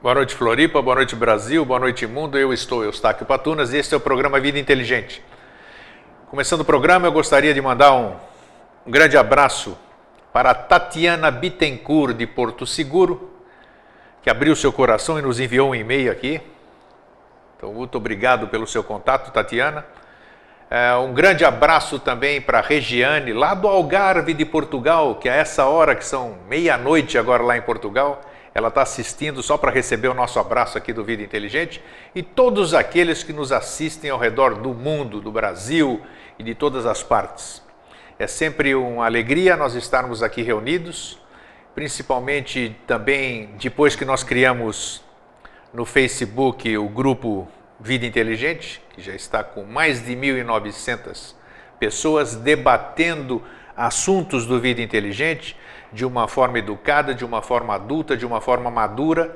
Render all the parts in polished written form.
Boa noite, Floripa, boa noite, Brasil, boa noite, mundo. Eu sou Eustáquio Patunas e este é o programa Vida Inteligente. Começando o programa, eu gostaria de mandar um grande abraço para a Tatiana Bittencourt, de Porto Seguro, que abriu seu coração e nos enviou um e-mail aqui. Então, muito obrigado pelo seu contato, Tatiana. Um grande abraço também para a Regiane, lá do Algarve de Portugal, que a essa hora, que são meia-noite agora lá em Portugal, ela está assistindo só para receber o nosso abraço aqui do Vida Inteligente, e todos aqueles que nos assistem ao redor do mundo, do Brasil e de todas as partes. É sempre uma alegria nós estarmos aqui reunidos, principalmente também depois que nós criamos no Facebook o grupo Vida Inteligente, que já está com mais de 1.900 pessoas debatendo assuntos do Vida Inteligente, de uma forma educada, de uma forma adulta, de uma forma madura,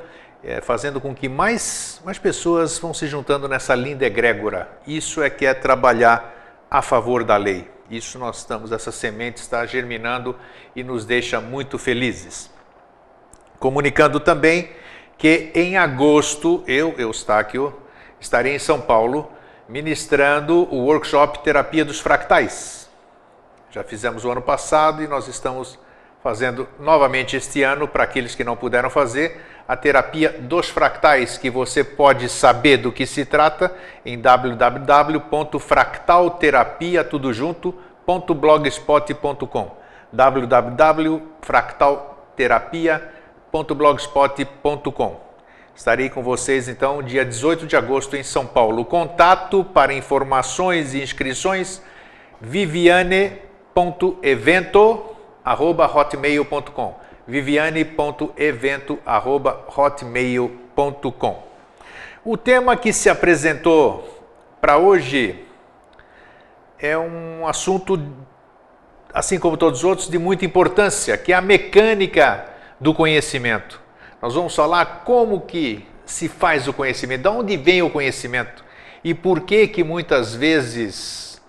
fazendo com que mais pessoas vão se juntando nessa linda egrégora. Isso é que é trabalhar a favor da lei. Isso nós estamos, essa semente está germinando e nos deixa muito felizes. Comunicando também que em agosto, eu, Eustáquio, estarei em São Paulo ministrando o workshop Terapia dos Fractais. Já fizemos o ano passado e nós estamos fazendo novamente este ano, para aqueles que não puderam fazer, a terapia dos fractais, que você pode saber do que se trata em www.fractalterapia.blogspot.com www.fractalterapia.blogspot.com. Estarei com vocês então dia 18 de agosto em São Paulo. O contato para informações e inscrições viviane.evento@hotmail.com viviane.evento@hotmail.com. O tema que se apresentou para hoje é um assunto, assim como todos os outros, de muita importância, que é a mecânica do conhecimento. Nós vamos falar como que se faz o conhecimento, de onde vem o conhecimento e por que muitas vezes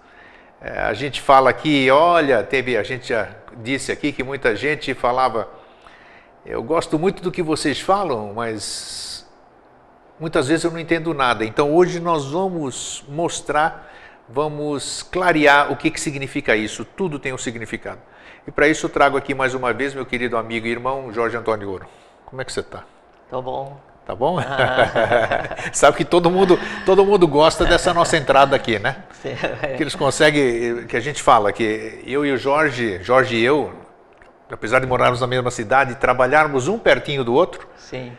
a gente fala aqui, olha, a gente já disse aqui que muita gente falava, eu gosto muito do que vocês falam, mas muitas vezes eu não entendo nada. Então hoje nós vamos mostrar, vamos clarear o que significa isso. Tudo tem um significado. E para isso eu trago aqui mais uma vez meu querido amigo e irmão Jorge Antônio Ouro. Como é que você está? Tô bom. Tá bom? Sabe que todo mundo gosta dessa nossa entrada aqui, né? Sim. Que eles conseguem, que a gente fala que eu e o Jorge e eu, apesar de morarmos na mesma cidade e trabalharmos um pertinho do outro, Sim.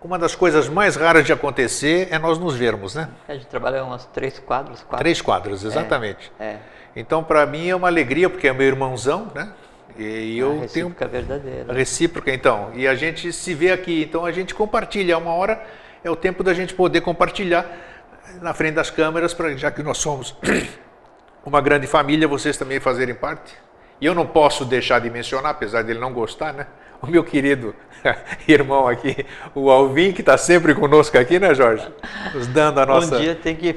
uma das coisas mais raras de acontecer é nós nos vermos, né? A gente trabalha umas 3 quadras. 3 quadras, exatamente. É. Então, para mim é uma alegria, porque é meu irmãozão, né? E eu tenho verdadeira. Recíproca, então. E a gente se vê aqui, então a gente compartilha. Uma hora é o tempo da gente poder compartilhar na frente das câmeras, já que nós somos uma grande família, vocês também fazerem parte. E eu não posso deixar de mencionar, apesar dele não gostar, né? O meu querido irmão aqui, o Alvin, que está sempre conosco aqui, né, Jorge? Nos dando a nossa... Um dia tem que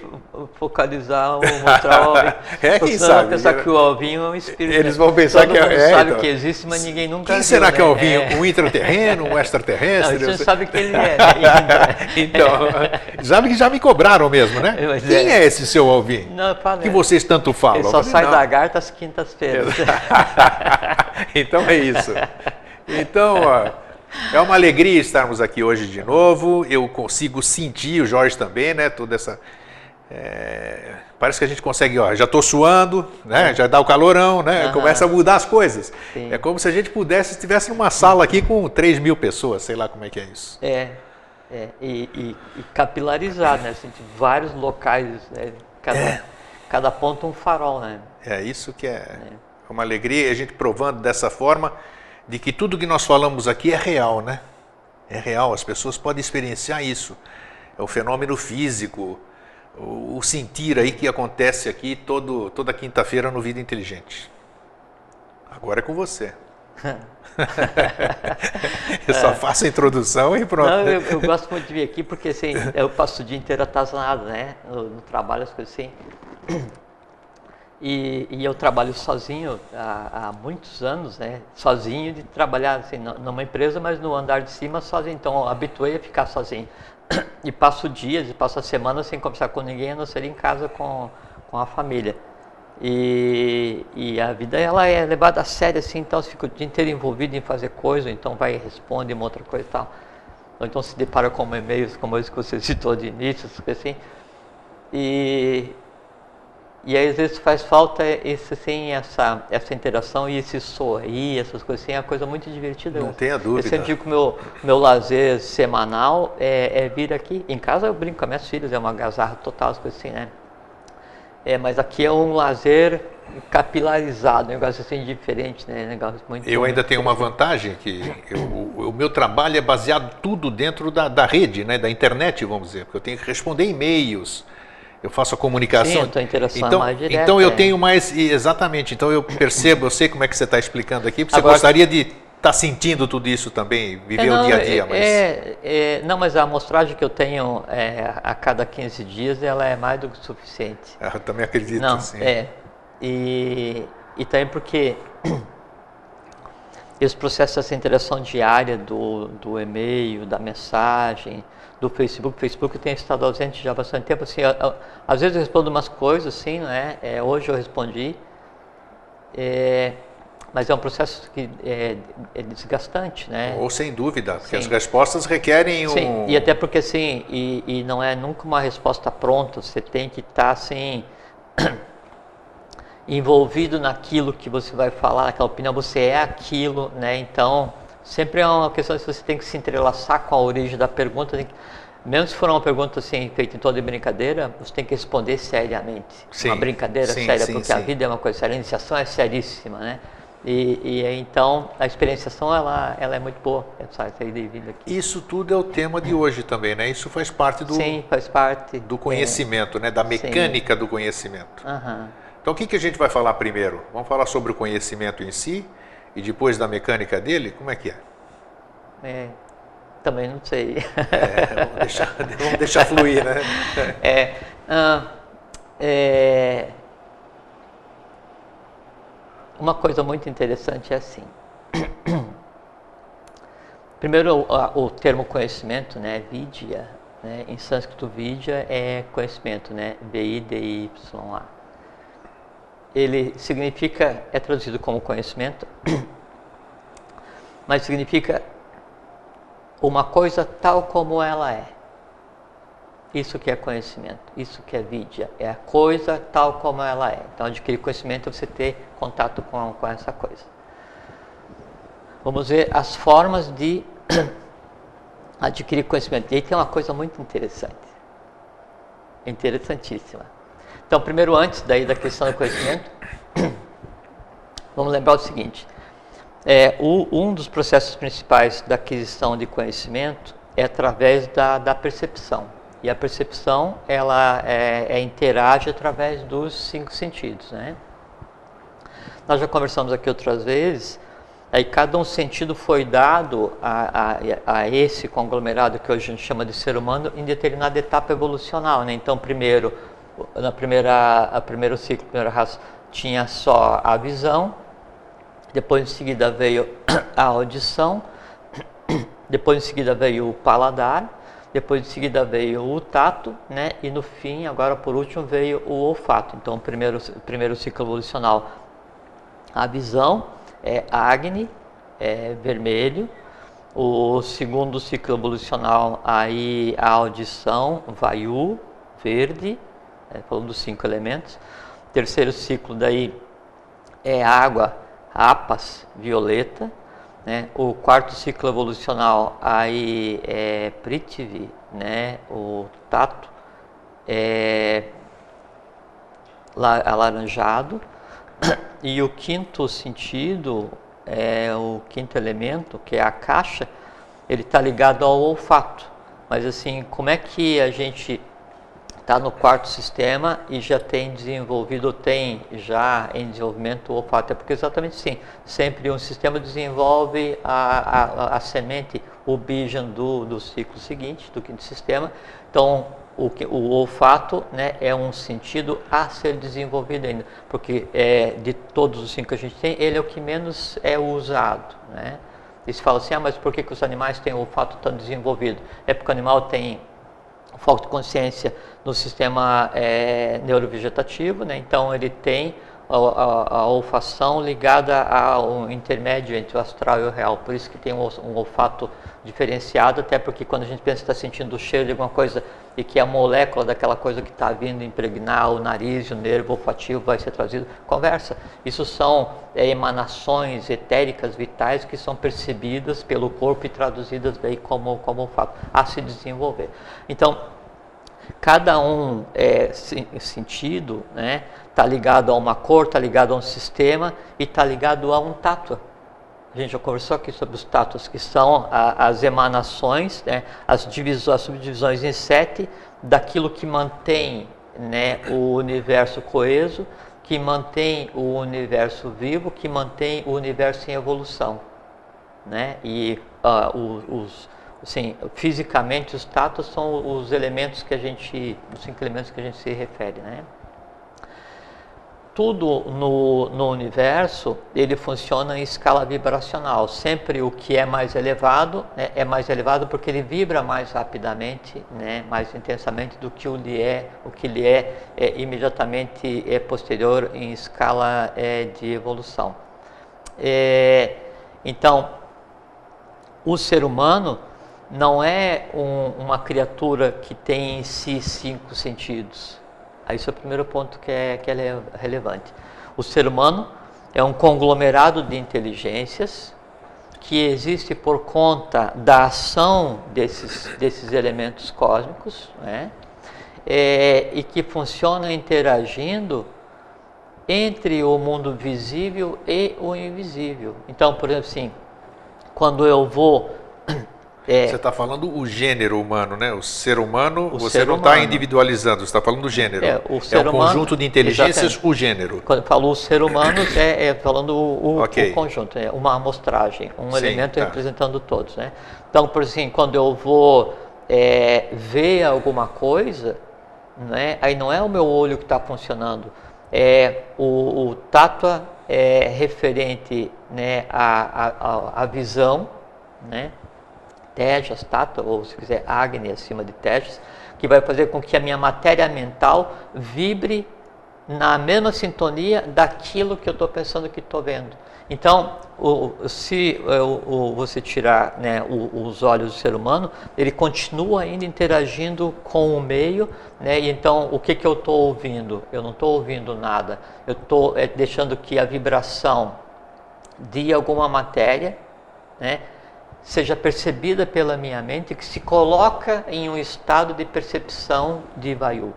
focalizar, mostrar o Alvin. Quem sabe? Pensar que o Alvin é um espírito. Eles vão pensar Todo que mundo sabe então, que existe, mas ninguém nunca quem viu, será que é o Alvin? É. Um intraterreno, um extraterrestre? Não, você sabe que ele é. Então, sabe que já me cobraram mesmo, né? Quem é esse seu Alvin? Não, fala. Que vocês tanto falam? Ele só sai da garta às quintas-feiras. Então é isso. Então, é uma alegria estarmos aqui hoje de novo. Eu consigo sentir, o Jorge também, né? Toda essa... parece que a gente consegue, já estou suando, né? Já dá o calorão, né? Começa a mudar as coisas. Sim. É como se a gente estivesse numa sala aqui com 3.000 pessoas, sei lá como é que é isso. E capilarizar, né? Assim, vários locais, né? Cada ponto um farol, né? É isso que é uma alegria, a gente provando dessa forma de que tudo que nós falamos aqui é real, né? É real, as pessoas podem experienciar isso. É o fenômeno físico, o sentir aí que acontece aqui toda quinta-feira no Vida Inteligente. Agora é com você. Eu só faço a introdução e pronto. Não, eu gosto muito de vir aqui porque assim, eu passo o dia inteiro atazanado, né? No trabalho, as coisas assim. E eu trabalho sozinho há muitos anos, né? Sozinho, de trabalhar assim, numa empresa, mas no andar de cima sozinho. Então eu habituei a ficar sozinho. E passo dias, e passo a semana sem conversar com ninguém, a não ser em casa com a família. E a vida ela é levada a sério assim, então você fica o dia inteiro envolvido em fazer coisa, então vai e responde uma outra coisa e tal. Ou então se depara com e-mails como esse que você citou de início, assim. E aí às vezes faz falta assim, essa interação e esse sorrir, essas coisas assim, é uma coisa muito divertida. Não tenha dúvida. Eu sempre digo que o meu lazer semanal é vir aqui. Em casa eu brinco com as minhas filhas, é uma algazarra total, as coisas assim, né? Mas aqui é um lazer capilarizado, um negócio assim diferente, né? Negócio muito, eu ainda tenho uma vantagem, que o meu trabalho é baseado tudo dentro da rede, né? Da internet, vamos dizer, porque eu tenho que responder e-mails, eu faço a comunicação. Sim, a tua interação então, é mais direta. então eu tenho mais, exatamente, então eu percebo, eu sei como é que você está explicando aqui, porque Agora, você gostaria de estar sentindo tudo isso também, viver o dia a dia. Mas... não, mas a amostragem que eu tenho a cada 15 dias, ela é mais do que suficiente. Eu também acredito, não, sim. E também porque esse processo dessa interação diária do e-mail, da mensagem, do Facebook. O Facebook tem estado ausente já há bastante tempo. Assim, às vezes eu respondo umas coisas, assim, né? Hoje eu respondi, mas é um processo que é desgastante, né? Ou sem dúvida, porque Sim. as respostas requerem Sim, e até porque assim, e não é nunca uma resposta pronta, você tem que estar assim envolvido naquilo que você vai falar, naquela opinião, você é aquilo, né? Então, sempre é uma questão de você tem que se entrelaçar com a origem da pergunta, mesmo se for uma pergunta assim, feita em toda brincadeira, você tem que responder seriamente. Sim, uma brincadeira sim, séria, sim, porque sim. a vida é uma coisa séria, a iniciação é seríssima, né? Então, a experienciação, ela é muito boa, essa ideia de vida aqui. Isso tudo é o tema de hoje também, né? Isso faz parte do, Sim, faz parte do conhecimento, né? Da mecânica do conhecimento. Uhum. Então, o que a gente vai falar primeiro? Vamos falar sobre o conhecimento em si e depois da mecânica dele? Como é que é? Também não sei. Vamos deixar fluir, né? Uma coisa muito interessante é assim. Primeiro, o termo conhecimento, né, vidya, né, em sânscrito vidya é conhecimento, né, V-I-D-Y-A. Ele significa, é traduzido como conhecimento, mas significa uma coisa tal como ela é. Isso que é conhecimento, isso que é vidya, é a coisa tal como ela é. Então, adquirir conhecimento é você ter contato com essa coisa. Vamos ver as formas de adquirir conhecimento. E aí tem uma coisa muito interessante, interessantíssima. Então, primeiro, antes daí da questão do conhecimento, vamos lembrar o seguinte, um dos processos principais da aquisição de conhecimento é através da percepção. E a percepção, ela interage através dos 5 sentidos, né? Nós já conversamos aqui outras vezes, aí cada um sentido foi dado a esse conglomerado que hoje a gente chama de ser humano em determinada etapa evolucional, né? Então, primeiro ciclo, a primeira raça, tinha só a visão, depois em seguida veio a audição, depois em seguida veio o paladar, depois em seguida veio o tato, né? E no fim, agora por último, veio o olfato. Então, o primeiro ciclo evolucional, a visão é Agni, é vermelho. O segundo ciclo evolucional, aí a audição, Vayu, verde, falando dos 5 elementos. Terceiro ciclo daí é água, Apas, violeta, né? O quarto ciclo evolucional aí é Prithvi, né? O tato é alaranjado. E o quinto sentido, o quinto elemento, que é a caixa, ele está ligado ao olfato. Mas assim, como é que a gente está no quarto sistema e já tem desenvolvido, tem já em desenvolvimento o olfato? É porque exatamente assim, sempre um sistema desenvolve a semente, o Bijan do ciclo seguinte, do quinto sistema. Então, o olfato, né, é um sentido a ser desenvolvido ainda, porque de todos os 5 que a gente tem, ele é o que menos é usado, né? E se fala assim, mas por que os animais têm o olfato tão desenvolvido? É porque o animal tem foco de consciência no sistema neurovegetativo, né? Então ele tem a olfação ligada ao intermédio entre o astral e o real, por isso que tem um olfato diferenciado, até porque quando a gente pensa que está sentindo o cheiro de alguma coisa e que a molécula daquela coisa que está vindo impregnar o nariz, o nervo olfativo vai ser trazido, conversa. Isso são emanações etéricas vitais que são percebidas pelo corpo e traduzidas daí como olfato, a se desenvolver. Então, cada um sentido, né, está ligado a uma cor, está ligado a um sistema e está ligado a um tátua. A gente já conversou aqui sobre os tátuas, que são as emanações, né, as subdivisões em 7 daquilo que mantém, né, o universo coeso, que mantém o universo vivo, que mantém o universo em evolução, né? E assim, fisicamente os tátuas são os elementos que os 5 elementos que a gente se refere, né? Tudo no universo, ele funciona em escala vibracional. Sempre o que é mais elevado, né, é mais elevado porque ele vibra mais rapidamente, né, mais intensamente do que o que lhe é imediatamente posterior em escala de evolução. Então, o ser humano não é uma criatura que tem em si 5 sentidos. Esse é o primeiro ponto que é relevante. O ser humano é um conglomerado de inteligências que existe por conta da ação desses elementos cósmicos, né? E que funciona interagindo entre o mundo visível e o invisível. Então, por exemplo, assim, quando eu vou... Você está falando o gênero humano, né? O ser humano, você não está individualizando, você está falando do gênero. O ser humano, conjunto de inteligências, exatamente. o gênero. Quando eu falo o ser humano, falando o conjunto, uma amostragem, elemento representando todos, né? Então, por exemplo, quando eu vou ver alguma coisa, né, aí não é o meu olho que está funcionando, o tátua referente, né, à visão, né? Tejas, tátua, ou se quiser Agni acima de Tejas, que vai fazer com que a minha matéria mental vibre na mesma sintonia daquilo que eu estou pensando que estou vendo. Então, se você tirar, né, os olhos do ser humano, ele continua ainda interagindo com o meio, né, e então o que eu estou ouvindo? Eu não estou ouvindo nada, eu estou deixando que a vibração de alguma matéria, né, seja percebida pela minha mente, que se coloca em um estado de percepção de Vayu.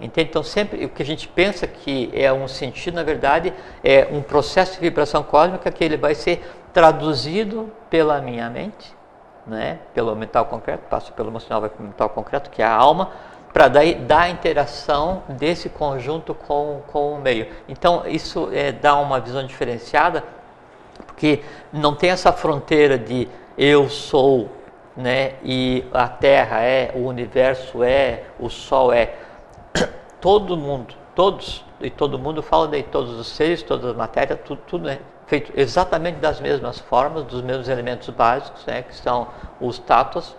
Entende? Então, sempre o que a gente pensa que é um sentido, na verdade, é um processo de vibração cósmica que ele vai ser traduzido pela minha mente, né? Pelo mental concreto, passa pelo emocional, vai para o mental concreto, que é a alma, para daí dar a interação desse conjunto com o meio. Então, isso dá uma visão diferenciada, porque não tem essa fronteira de eu sou, né, e a Terra o universo o Sol todo mundo, todos e todo mundo fala de todos os seres, toda a matéria, tudo é feito exatamente das mesmas formas, dos mesmos elementos básicos, né, que são os tátuas,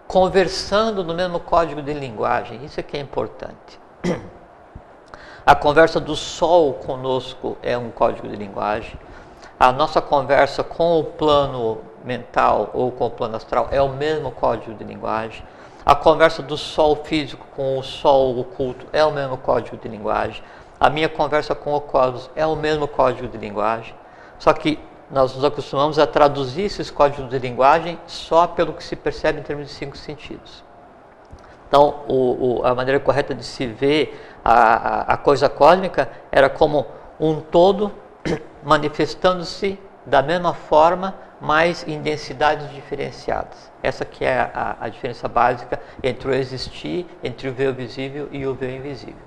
conversando no mesmo código de linguagem. Isso é que é importante. A conversa do Sol conosco é um código de linguagem. A nossa conversa com o plano mental ou com o plano astral é o mesmo código de linguagem. A conversa do Sol físico com o Sol oculto é o mesmo código de linguagem. A minha conversa com o cosmos é o mesmo código de linguagem. Só que nós nos acostumamos a traduzir esses códigos de linguagem só pelo que se percebe em termos de 5 sentidos. Então, a maneira correta de se ver a coisa cósmica era como um todo manifestando-se da mesma forma, mas em densidades diferenciadas. Essa que é a diferença básica entre o existir, entre o ver visível e o ver invisível.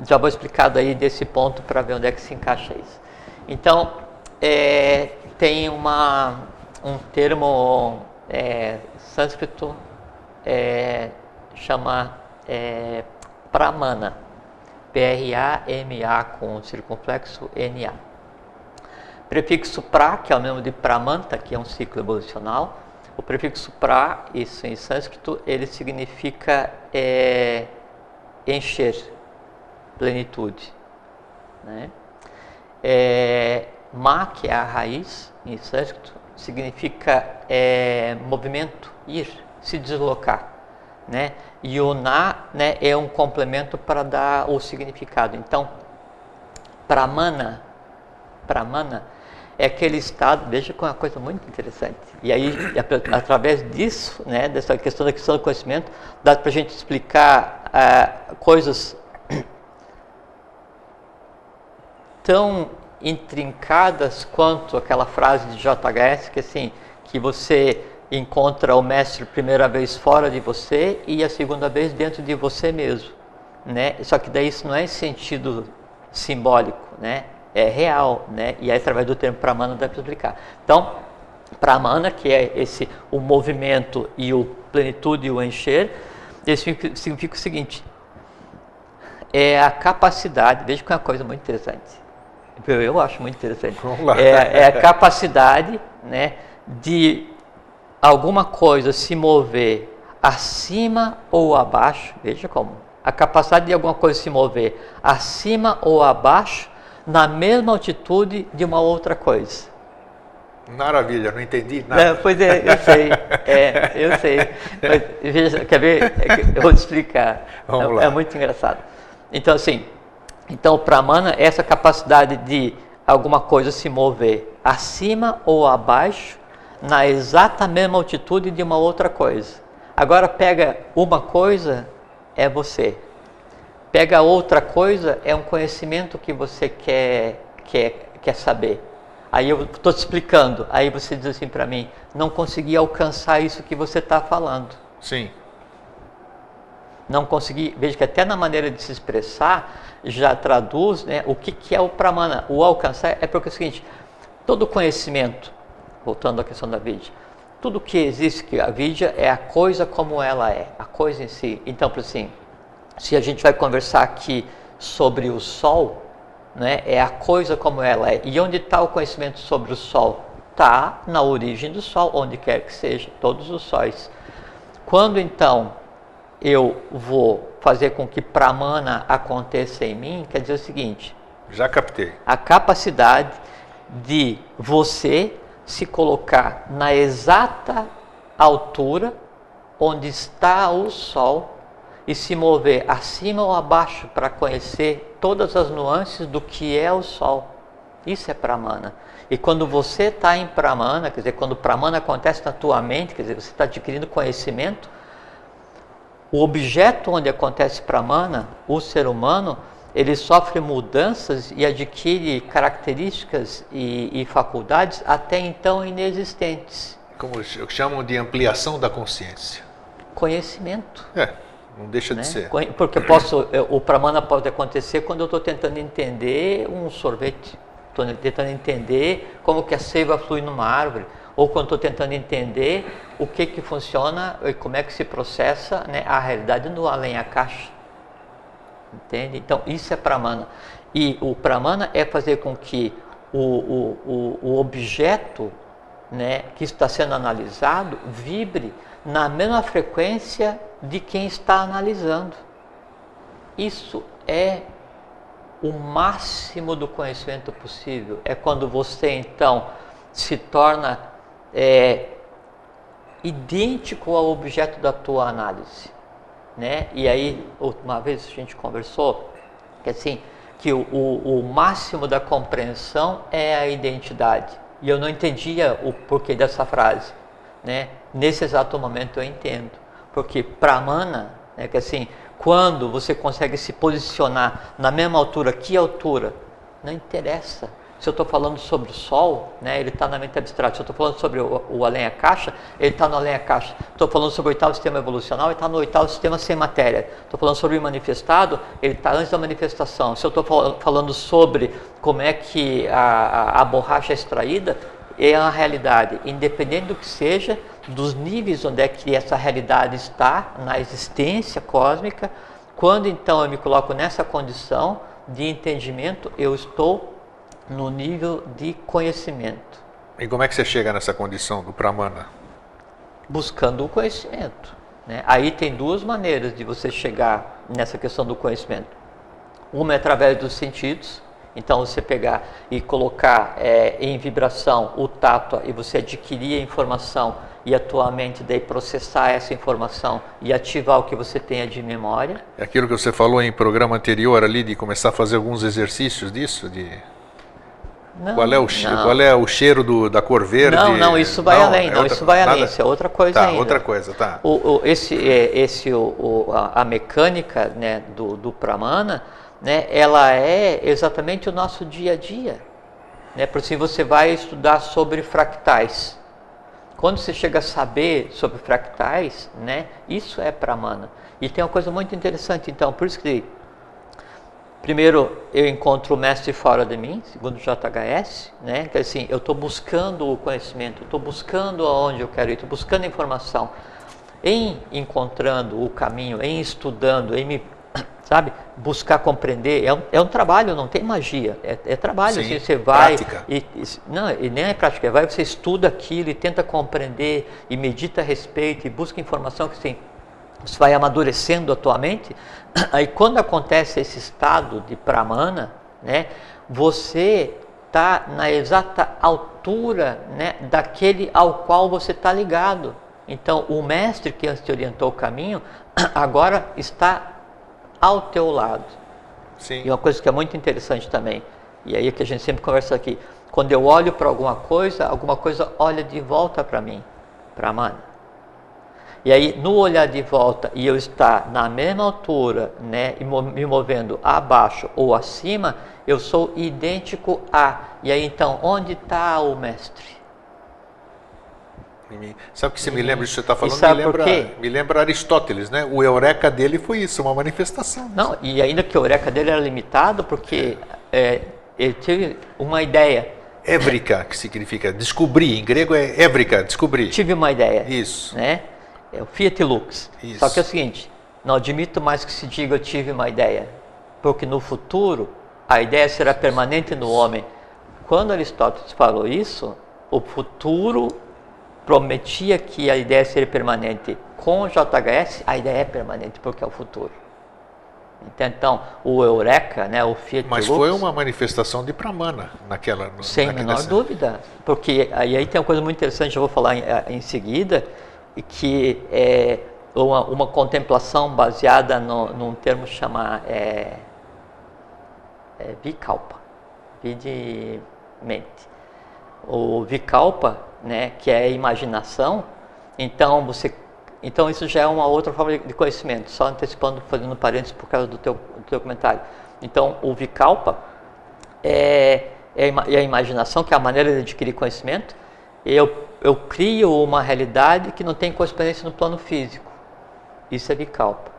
Já vou explicar daí desse ponto para ver onde é que se encaixa isso. Então, tem um termo sânscrito, chama Pramana, Prama com circunflexo Na. Prefixo pra, que é o mesmo de Pramanta, que é um ciclo evolucional. O prefixo pra, isso em sânscrito, ele significa encher, plenitude, né? Ma, que é a raiz em sânscrito, significa movimento, ir, se deslocar, né? E o na, né, é um complemento para dar o significado. Então, Pramana é aquele estado, veja que é uma coisa muito interessante. E aí, através disso, né, dessa questão da questão do conhecimento, dá para a gente explicar coisas tão intrincadas quanto aquela frase de JHS, que assim, que você encontra o mestre primeira vez fora de você e a segunda vez dentro de você mesmo, né? Só que daí isso não é em sentido simbólico, né? É real, né? E aí através do termo Pramana dá para explicar. Então, Pramana, que é o movimento e o plenitude e o encher, isso significa o seguinte: é a capacidade, veja que é uma coisa muito interessante. Eu acho muito interessante. É a capacidade, né, de alguma coisa se mover acima ou abaixo, veja como, a capacidade de alguma coisa se mover acima ou abaixo na mesma altitude de uma outra coisa. Maravilha, não entendi nada. Pois é, eu sei. Mas, veja, quer ver? Eu vou te explicar. Vamos lá. É muito engraçado. Então, assim, o Pramana é essa capacidade de alguma coisa se mover acima ou abaixo na exata mesma altitude de uma outra coisa. Agora pega uma coisa, é você. Pega outra coisa, é um conhecimento que você quer saber. Aí eu estou te explicando, aí você diz assim para mim, não consegui alcançar isso que você está falando. Sim. Não consegui, veja que até na maneira de se expressar, já traduz, né, o que é o Pramana. O alcançar é porque é o seguinte, todo conhecimento, voltando à questão da vidya, tudo que existe, que a vidya é a coisa como ela é, a coisa em si. Então, por assim, se a gente vai conversar aqui sobre o Sol, né, é a coisa como ela é. E onde está o conhecimento sobre o Sol? Está na origem do Sol, onde quer que seja, todos os sóis. Quando então eu vou fazer com que Pramana aconteça em mim, quer dizer o seguinte: já captei. A capacidade de você se colocar na exata altura onde está o Sol e se mover acima ou abaixo para conhecer todas as nuances do que é o Sol. Isso é Pramana. E quando você está em Pramana, quer dizer, quando o Pramana acontece na tua mente, quer dizer, você está adquirindo conhecimento, o objeto onde acontece Pramana, o ser humano, ele sofre mudanças e adquire características e faculdades até então inexistentes. Como chamam de ampliação da consciência. Conhecimento. Não deixa de ser. Porque o Pramana pode acontecer quando eu estou tentando entender um sorvete, estou tentando entender como que a seiva flui numa árvore, ou quando estou tentando entender o que funciona e como é que se processa, né, a realidade no além a caixa. Entende? Então, isso é Pramana. E o Pramana é fazer com que o objeto, né, que está sendo analisado vibre na mesma frequência de quem está analisando. Isso é o máximo do conhecimento possível. É quando você, então, se torna idêntico ao objeto da tua análise, né? E aí, uma vez a gente conversou que assim, que o máximo da compreensão é a identidade. E eu não entendia o porquê dessa frase, né? Nesse exato momento eu entendo. Porque Pramana, né, que assim, quando você consegue se posicionar na mesma altura, que altura? Não interessa. Se eu estou falando sobre o Sol, né, ele está na mente abstrata. Se eu estou falando sobre o além-a-caixa, ele está no além-a-caixa. Estou falando sobre o oitavo sistema evolucional, ele está no oitavo sistema sem matéria. Estou falando sobre o manifestado, ele está antes da manifestação. Se eu estou falando sobre como é que a borracha é extraída, é a realidade. Independente do que seja, dos níveis onde é que essa realidade está na existência cósmica, quando então eu me coloco nessa condição de entendimento, eu estou no nível de conhecimento. E como é que você chega nessa condição do Pramana? Buscando o conhecimento, né? Aí tem duas maneiras de você chegar nessa questão do conhecimento. Uma é através dos sentidos. Então você pegar e colocar em vibração o tato e você adquirir a informação e a tua mente daí processar essa informação e ativar o que você tenha de memória. É aquilo que você falou em programa anterior ali, de começar a fazer alguns exercícios disso? Não, qual é o cheiro da cor verde? Não, isso vai além, isso vai além, isso é outra coisa ainda. Outra coisa, tá. A mecânica, né, do Pramana, né, ela é exatamente o nosso dia a dia, né? Por assim você vai estudar sobre fractais. Quando você chega a saber sobre fractais, né, isso é Pramana. E tem uma coisa muito interessante, então, por isso que primeiro eu encontro o mestre fora de mim, segundo o JHS, né, que assim, eu estou buscando o conhecimento, estou buscando aonde eu quero ir, estou buscando informação. Em encontrando o caminho, em estudando, em buscar compreender, é um trabalho, não tem magia, é trabalho. Sim, assim, você vai prática. E nem é prática, você estuda aquilo e tenta compreender e medita a respeito e busca informação que assim, você vai amadurecendo a tua mente. Aí quando acontece esse estado de Pramana, né, você está na exata altura, né, daquele ao qual você está ligado. Então o mestre que antes te orientou o caminho, agora está ao teu lado. Sim. E uma coisa que é muito interessante também, e aí é que a gente sempre conversa aqui, quando eu olho para alguma coisa olha de volta para mim, Pramana. E aí no olhar de volta e eu estar na mesma altura, né, e me movendo abaixo ou acima, eu sou idêntico a. E aí então, onde está o mestre? Sabe o que você me lembra disso que você está falando? Sabe por quê? Me lembra Aristóteles, né? O eureka dele foi isso, uma manifestação. Não, e ainda que o eureka dele era limitado, porque ele teve uma ideia. Évrika, que significa descobrir, em grego é évrika, descobrir. Tive uma ideia. Isso. Né? É o Fiat Lux. Isso. Só que é o seguinte, não admito mais que se diga eu tive uma ideia, porque no futuro a ideia será permanente no homem. Quando Aristóteles falou isso, o futuro prometia que a ideia seria permanente. Com o JHS, a ideia é permanente, porque é o futuro. Então, o Eureka, né, o Fiat Mas Lux, foi uma manifestação de Pramana sem menor dúvida. Porque aí tem uma coisa muito interessante, eu vou falar em seguida, que é uma contemplação baseada num termo chamado Vikalpa, de mente. O Vikalpa, né, que é a imaginação, então isso já é uma outra forma de conhecimento, só antecipando, fazendo parênteses por causa do teu comentário. Então o Vikalpa é a imaginação, que é a maneira de adquirir conhecimento. Eu crio uma realidade que não tem correspondência no plano físico, isso é Vikalpa.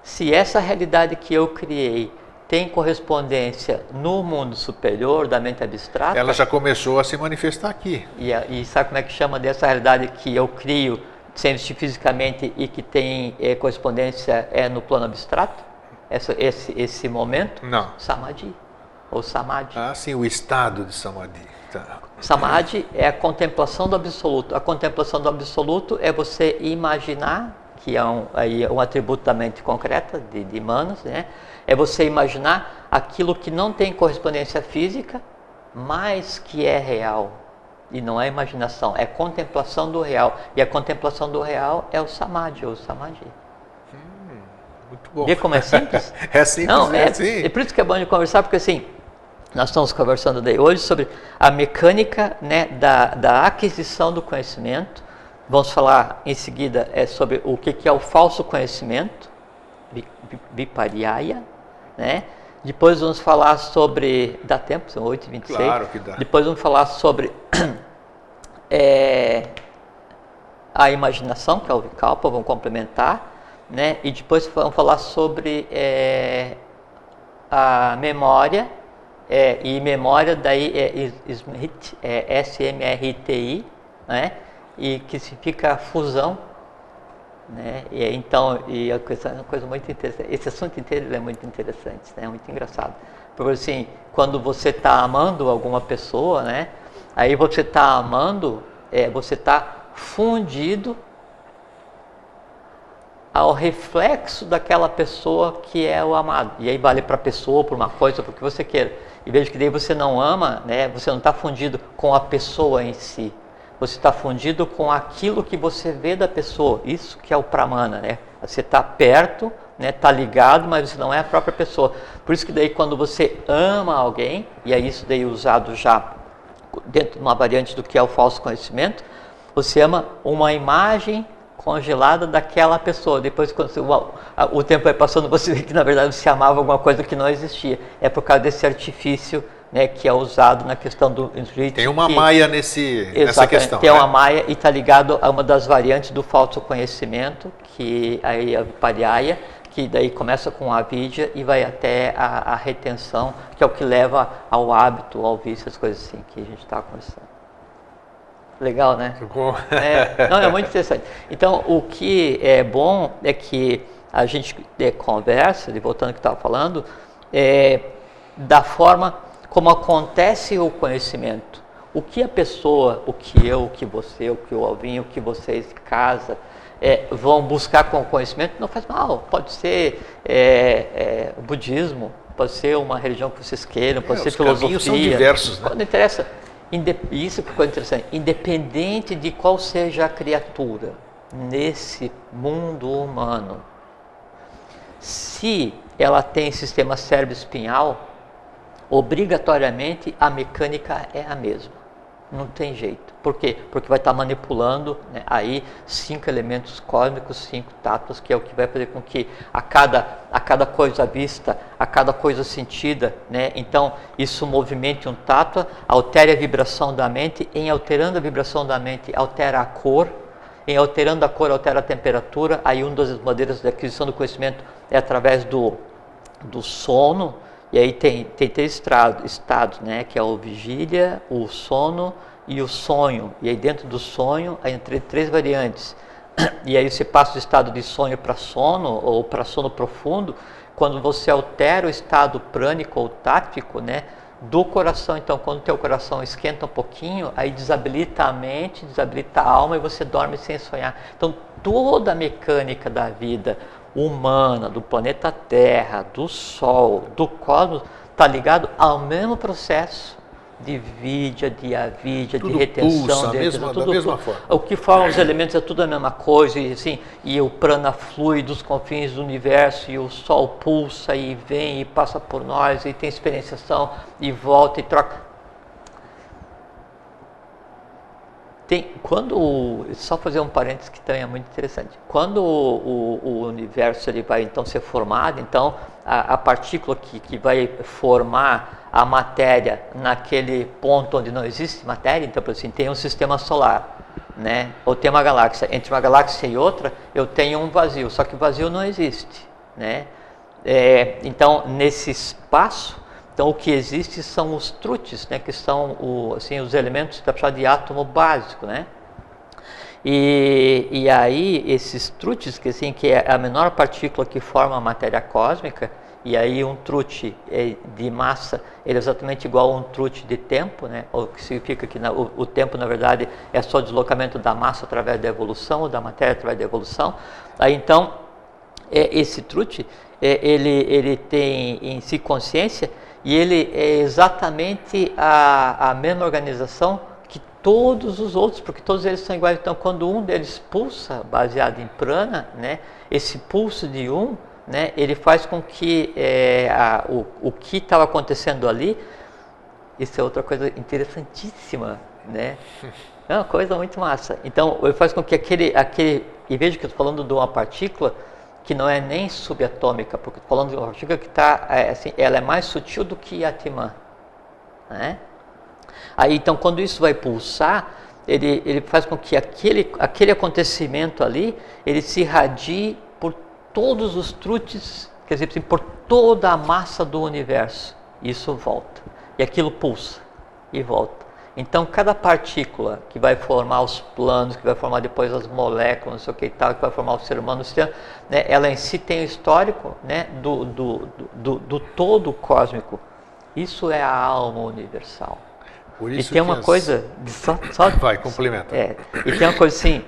Se essa realidade que eu criei tem correspondência no mundo superior da mente abstrata, ela já começou a se manifestar aqui. E sabe como é que chama dessa realidade que eu crio, sem existir fisicamente e que tem correspondência no plano abstrato? Esse momento? Não. Samadhi, ou Samadhi. Ah, sim, o estado de Samadhi. Tá. Samadhi é a contemplação do absoluto. A contemplação do absoluto é você imaginar, que é um atributo da mente concreta, de Manas, né? É você imaginar aquilo que não tem correspondência física, mas que é real. E não é imaginação, é contemplação do real. E a contemplação do real é o Samadhi, ou Samadhi. Muito bom. Vê como é simples? É simples, não, assim. É por isso que é bom de conversar, porque assim, nós estamos conversando daí hoje sobre a mecânica, né, da aquisição do conhecimento. Vamos falar em seguida sobre o que é o falso conhecimento, Viparyaya, né? Depois vamos falar sobre... Dá tempo? São 8h26. Claro que dá. Depois vamos falar sobre a imaginação, que é o Vikalpa, vamos complementar, né? E depois vamos falar sobre a memória, e memória daí SMRTI, S-M-R-T-I, né? E que significa fusão, né? E então, uma coisa muito interessante, esse assunto inteiro é muito interessante, né? Muito engraçado, porque assim, quando você está amando alguma pessoa, né? Aí você está amando, você está fundido ao reflexo daquela pessoa que é o amado. E aí vale para a pessoa, por uma coisa, por que você queira. E veja que daí você não ama, né? Você não está fundido com a pessoa em si. Você está fundido com aquilo que você vê da pessoa. Isso que é o Pramana, né? Você está perto, né? Está ligado, mas você não é a própria pessoa. Por isso que daí quando você ama alguém, e é isso daí usado já dentro de uma variante do que é o falso conhecimento, você ama uma imagem congelada daquela pessoa. Depois, quando o tempo vai passando, você vê que na verdade você amava alguma coisa que não existia. É por causa desse artifício, né, que é usado na questão do Smriti. Tem uma maia nessa questão. Tem uma maia e está ligado a uma das variantes do falso conhecimento, que aí é a Viparyaya, que daí começa com a avidya e vai até a retenção, que é o que leva ao hábito, ao vício, as coisas assim que a gente está conversando. Legal, né? Não, é muito interessante. Então, o que é bom é que a gente conversa, voltando ao que estava falando, da forma como acontece o conhecimento. O que a pessoa, o que eu, o que você, o que o Alvinho, o que vocês de casa vão buscar com o conhecimento, não faz mal. Pode ser o budismo, pode ser uma religião que vocês queiram, pode ser filosofia. Os caminhos são diversos, né? Não interessa. Isso que é coisa interessante. Independente de qual seja a criatura nesse mundo humano, se ela tem sistema cérebro-espinhal, obrigatoriamente a mecânica é a mesma. Não tem jeito. Por quê? Porque vai estar manipulando, né, aí 5 elementos cósmicos, 5 tátuas, que é o que vai fazer com que a cada coisa vista, a cada coisa sentida, né, então isso movimente um tátua, altere a vibração da mente, em alterando a vibração da mente, altera a cor, em alterando a cor, altera a temperatura. Aí uma das maneiras de aquisição do conhecimento é através do sono. E aí tem 3 estados, né, que é o vigília, o sono e o sonho. E aí dentro do sonho, aí entre 3 variantes. E aí você passa do estado de sonho para sono, ou para sono profundo, quando você altera o estado prânico ou tático, né, do coração. Então, quando o teu coração esquenta um pouquinho, aí desabilita a mente, desabilita a alma e você dorme sem sonhar. Então, toda a mecânica da vida humana, do planeta Terra, do Sol, do cosmos, está ligado ao mesmo processo de vidya, de avidya, de retenção, pulsa, da mesma forma. O que forma os elementos é tudo a mesma coisa, e assim, e o prana flui dos confins do universo, e o Sol pulsa e vem e passa por nós, e tem experienciação, e volta e troca. Só fazer um parênteses que também é muito interessante. Quando o universo ele vai então ser formado, então a partícula que vai formar a matéria naquele ponto onde não existe matéria, então assim, tem um sistema solar, né? Ou tem uma galáxia. Entre uma galáxia e outra, eu tenho um vazio, só que o vazio não existe, né? Então, nesse espaço, então, o que existe são os trutis, né, que são os elementos de átomo básico, né? E aí, esses trutis, que é a menor partícula que forma a matéria cósmica, e aí um truti de massa, ele é exatamente igual a um truti de tempo, né? O que significa que o tempo, na verdade, é só o deslocamento da massa através da evolução, ou da matéria através da evolução. Aí, então, esse truti, ele tem em si consciência, e ele é exatamente a mesma organização que todos os outros, porque todos eles são iguais. Então, quando um deles pulsa, baseado em prana, né, esse pulso de né, ele faz com que o que estava acontecendo ali, isso é outra coisa interessantíssima, né? É uma coisa muito massa. Então, ele faz com que aquele e veja que eu estou falando de uma partícula que não é nem subatômica, porque falando de uma partícula que está, assim, ela é mais sutil do que a Atman, né? Aí, então, quando isso vai pulsar, ele faz com que aquele acontecimento ali, ele se irradie por todos os trutes, quer dizer, assim, por toda a massa do universo. Isso volta. E aquilo pulsa e volta. Então, cada partícula que vai formar os planos, que vai formar depois as moléculas, não sei o que e tal, que vai formar o ser humano, né, ela em si tem o histórico, né, do todo cósmico. Isso é a alma universal. Por isso e tem uma coisa... Só, vai, complementa. E tem uma coisa assim,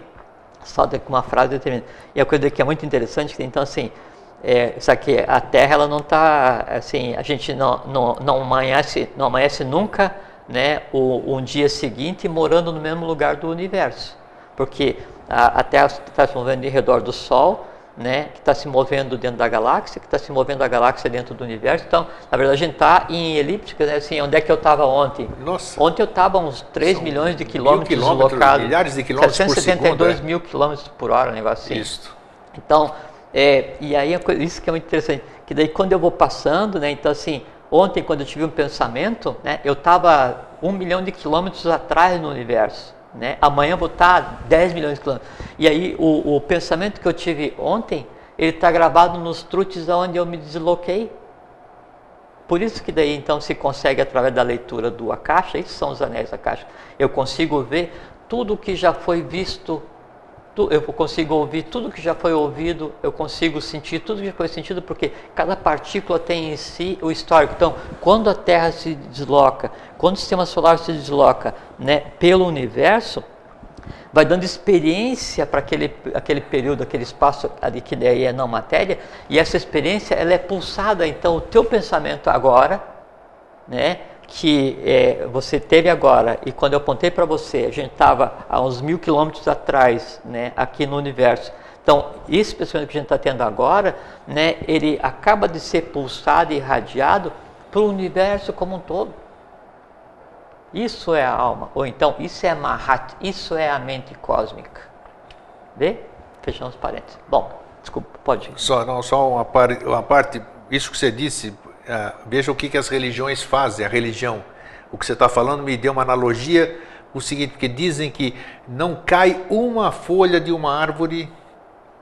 só com uma frase determinada. E a coisa que é muito interessante, que então assim, isso aqui, a Terra ela não está, assim, a gente não amanhece nunca, né, um dia seguinte morando no mesmo lugar do universo. Porque a Terra está se movendo em redor do Sol, né, que está se movendo dentro da galáxia, que está se movendo a galáxia dentro do universo. Então, na verdade, a gente está em elíptica, né, assim, onde é que eu estava ontem? Nossa. Ontem eu estava a uns 3 milhões de quilômetros deslocados. Milhares de quilômetros por segundo. 772 mil quilômetros por hora, um negócio assim. Isso. Então, e aí isso que é muito interessante, que daí quando eu vou passando, né, então assim, ontem quando eu tive um pensamento, né, eu estava 1 milhão de quilômetros atrás no universo. Né? Amanhã eu vou estar 10 milhões de quilômetros. E aí o pensamento que eu tive ontem, ele está gravado nos trutes onde eu me desloquei. Por isso que daí então se consegue, através da leitura do Akasha, esses são os anéis Akasha, eu consigo ver tudo que já foi visto, eu consigo ouvir tudo que já foi ouvido, eu consigo sentir tudo que já foi sentido, porque cada partícula tem em si o histórico. Então, quando a Terra se desloca, quando o Sistema Solar se desloca, né, pelo universo, vai dando experiência para aquele período, aquele espaço ali que daí é não matéria, e essa experiência ela é pulsada. Então, o teu pensamento agora, né, que você teve agora, e quando eu apontei para você, a gente estava a uns 1000 quilômetros atrás, né, aqui no universo. Então, esse pensamento que a gente está tendo agora, né, ele acaba de ser pulsado e irradiado para o universo como um todo. Isso é a alma, ou então, isso é Mahat, isso é a mente cósmica. Vê? Fechamos parênteses. Bom, desculpa, pode ir. Só uma parte, isso que você disse, veja o que as religiões fazem, a religião. O que você está falando me deu uma analogia, o seguinte, porque dizem que não cai uma folha de uma árvore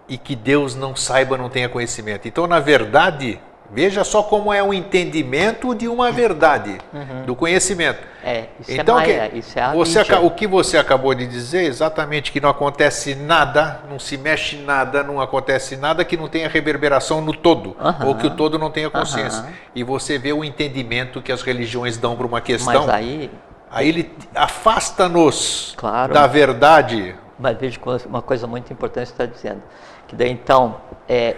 e que Deus não saiba, não tenha conhecimento. Então, na verdade, veja só como é o entendimento de uma verdade, do conhecimento. Isso então, é Maya, isso é a o que você acabou de dizer, exatamente, que não acontece nada, não se mexe nada, não acontece nada que não tenha reverberação no todo, ou que o todo não tenha consciência. E você vê o entendimento que as religiões dão para uma questão. Mas aí ele afasta-nos, claro, da verdade. Mas veja uma coisa muito importante que você está dizendo, que daí então,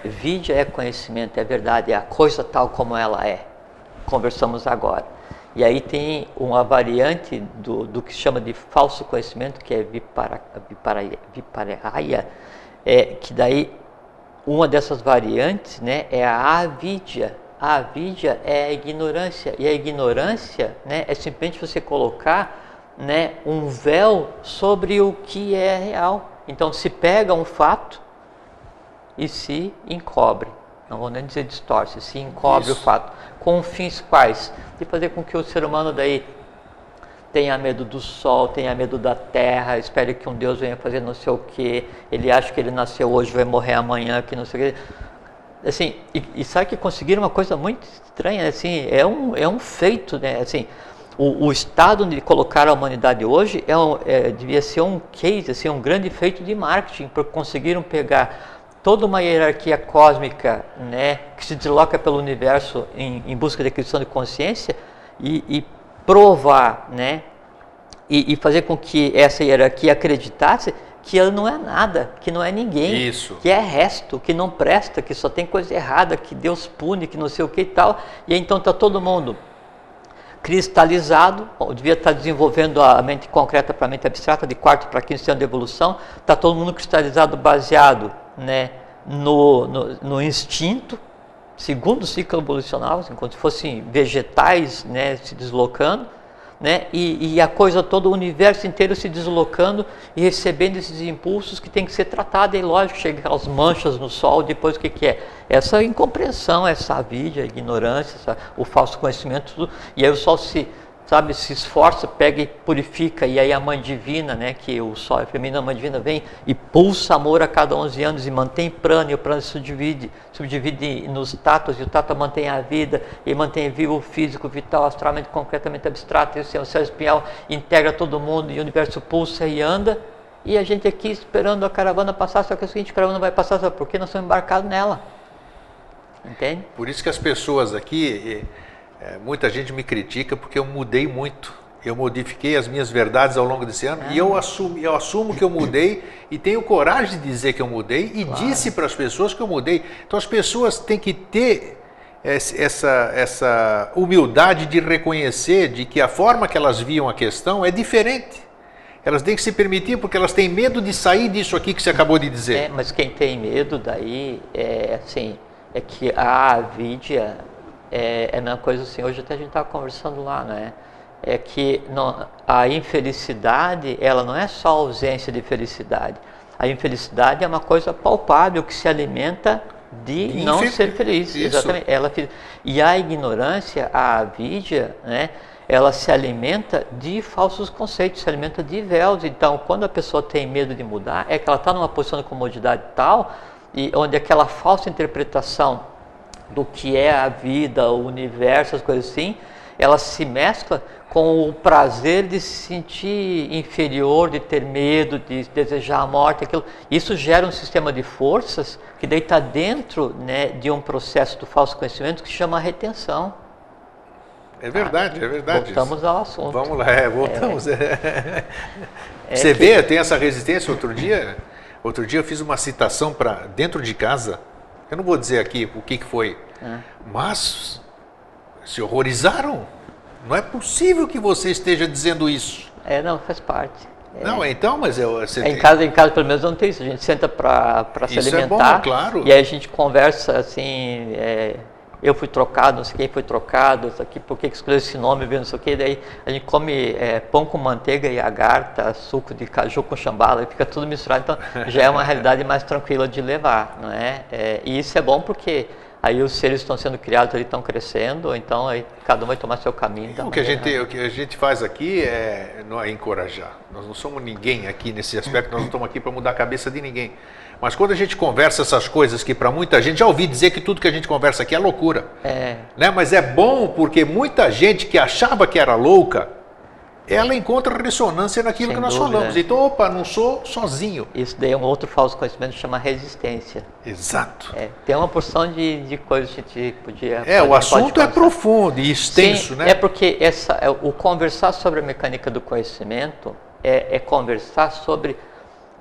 vídeo é conhecimento, é verdade, é a coisa tal como ela é. Conversamos agora. E aí tem uma variante do que se chama de falso conhecimento, que é Viparaya, que daí uma dessas variantes, né, é a avidya. A avidya é a ignorância, e a ignorância, né, é simplesmente você colocar, né, um véu sobre o que é real. Então se pega um fato e se encobre, não vou nem dizer distorce, se encobre o fato, com fins quais? De fazer com que o ser humano daí tenha medo do sol, tenha medo da terra, espere que um Deus venha fazer não sei o que, ele acha que ele nasceu hoje, vai morrer amanhã, que não sei o que. Assim, e sabe que conseguiram uma coisa muito estranha, assim, é um feito, né? Assim, o estado onde colocaram a humanidade hoje devia ser um case, assim, um grande feito de marketing, porque conseguiram pegar toda uma hierarquia cósmica, né, que se desloca pelo universo em busca da aquisição de consciência e provar, né, e fazer com que essa hierarquia acreditasse que ela não é nada, que não é ninguém, que é resto, que não presta, que só tem coisa errada, que Deus pune, que não sei o que e tal. E aí, então está todo mundo cristalizado, devia estar desenvolvendo a mente concreta para a mente abstrata, de quarto para quinto ano de evolução, está todo mundo cristalizado baseado, né, no instinto, segundo ciclo evolucional, assim, como se fossem vegetais, né, se deslocando, né? E a coisa toda, o universo inteiro se deslocando e recebendo esses impulsos que tem que ser tratado. E lógico, chega aquelas manchas no sol, depois o que é? Essa incompreensão, essa avidia, a ignorância, o falso conhecimento, tudo. E aí o sol se esforça, pega e purifica, e aí a Mãe Divina, né, que o Sol é feminino, a Mãe Divina vem e pulsa amor a cada 11 anos e mantém prana, e o prana se subdivide nos tatos, e o tato mantém a vida, e mantém vivo o físico, vital, astralmente, concretamente abstrato, e o céu espinhal integra todo mundo, e o universo pulsa e anda, e a gente aqui esperando a caravana passar, só que é o seguinte, a caravana vai passar, sabe por quê? Nós estamos embarcados nela, entende? Por isso que as pessoas aqui... muita gente me critica porque eu mudei muito. Eu modifiquei as minhas verdades ao longo desse ano e eu assumo que eu mudei e tenho coragem de dizer que eu mudei e disse para as pessoas que eu mudei. Então as pessoas têm que ter essa humildade de reconhecer de que a forma que elas viam a questão é diferente. Elas têm que se permitir porque elas têm medo de sair disso aqui que você acabou de dizer. Mas quem tem medo daí é que a avidia... É a mesma coisa assim, hoje até a gente estava conversando lá, né? É que a infelicidade, ela não é só ausência de felicidade. A infelicidade é uma coisa palpável que se alimenta de não ser feliz. Isso. Exatamente. E a ignorância, a avidia, né? Ela se alimenta de falsos conceitos, se alimenta de véus. Então, quando a pessoa tem medo de mudar, é que ela está numa posição de comodidade tal, e onde aquela falsa interpretação do que é a vida, o universo, as coisas assim, ela se mescla com o prazer de se sentir inferior, de ter medo, de desejar a morte, aquilo. Isso gera um sistema de forças que daí está dentro, né, de um processo do falso conhecimento que se chama retenção. É verdade, é verdade. Voltamos ao assunto. Vamos lá, voltamos. Você vê, tem essa resistência. Outro dia eu fiz uma citação para dentro de casa. Eu não vou dizer aqui o que foi, mas se horrorizaram. Não é possível que você esteja dizendo isso. Não, faz parte. Não, então, mas você em casa pelo menos não tem isso. A gente senta para se alimentar. É bom, claro. E aí a gente conversa assim, eu fui trocado, não sei quem foi trocado, isso aqui, por que escolheu esse nome, não sei o que, daí a gente come pão com manteiga e agarta, suco de caju com chambala, e fica tudo misturado, então já é uma realidade mais tranquila de levar, não é? E isso é bom porque aí os seres estão sendo criados ali, estão crescendo, então aí cada um vai tomar seu caminho. O que a gente faz aqui não é encorajar, nós não somos ninguém aqui nesse aspecto, nós não estamos aqui para mudar a cabeça de ninguém. Mas quando a gente conversa essas coisas que para muita gente, já ouvi dizer que tudo que a gente conversa aqui é loucura. Né? Mas é bom porque muita gente que achava que era louca, ela encontra ressonância naquilo que nós falamos. Então, opa, não sou sozinho. Isso daí é um outro falso conhecimento que chama resistência. Exato. Tem uma porção de coisas que a gente podia... o assunto é profundo e extenso, né? É porque o conversar sobre a mecânica do conhecimento é conversar sobre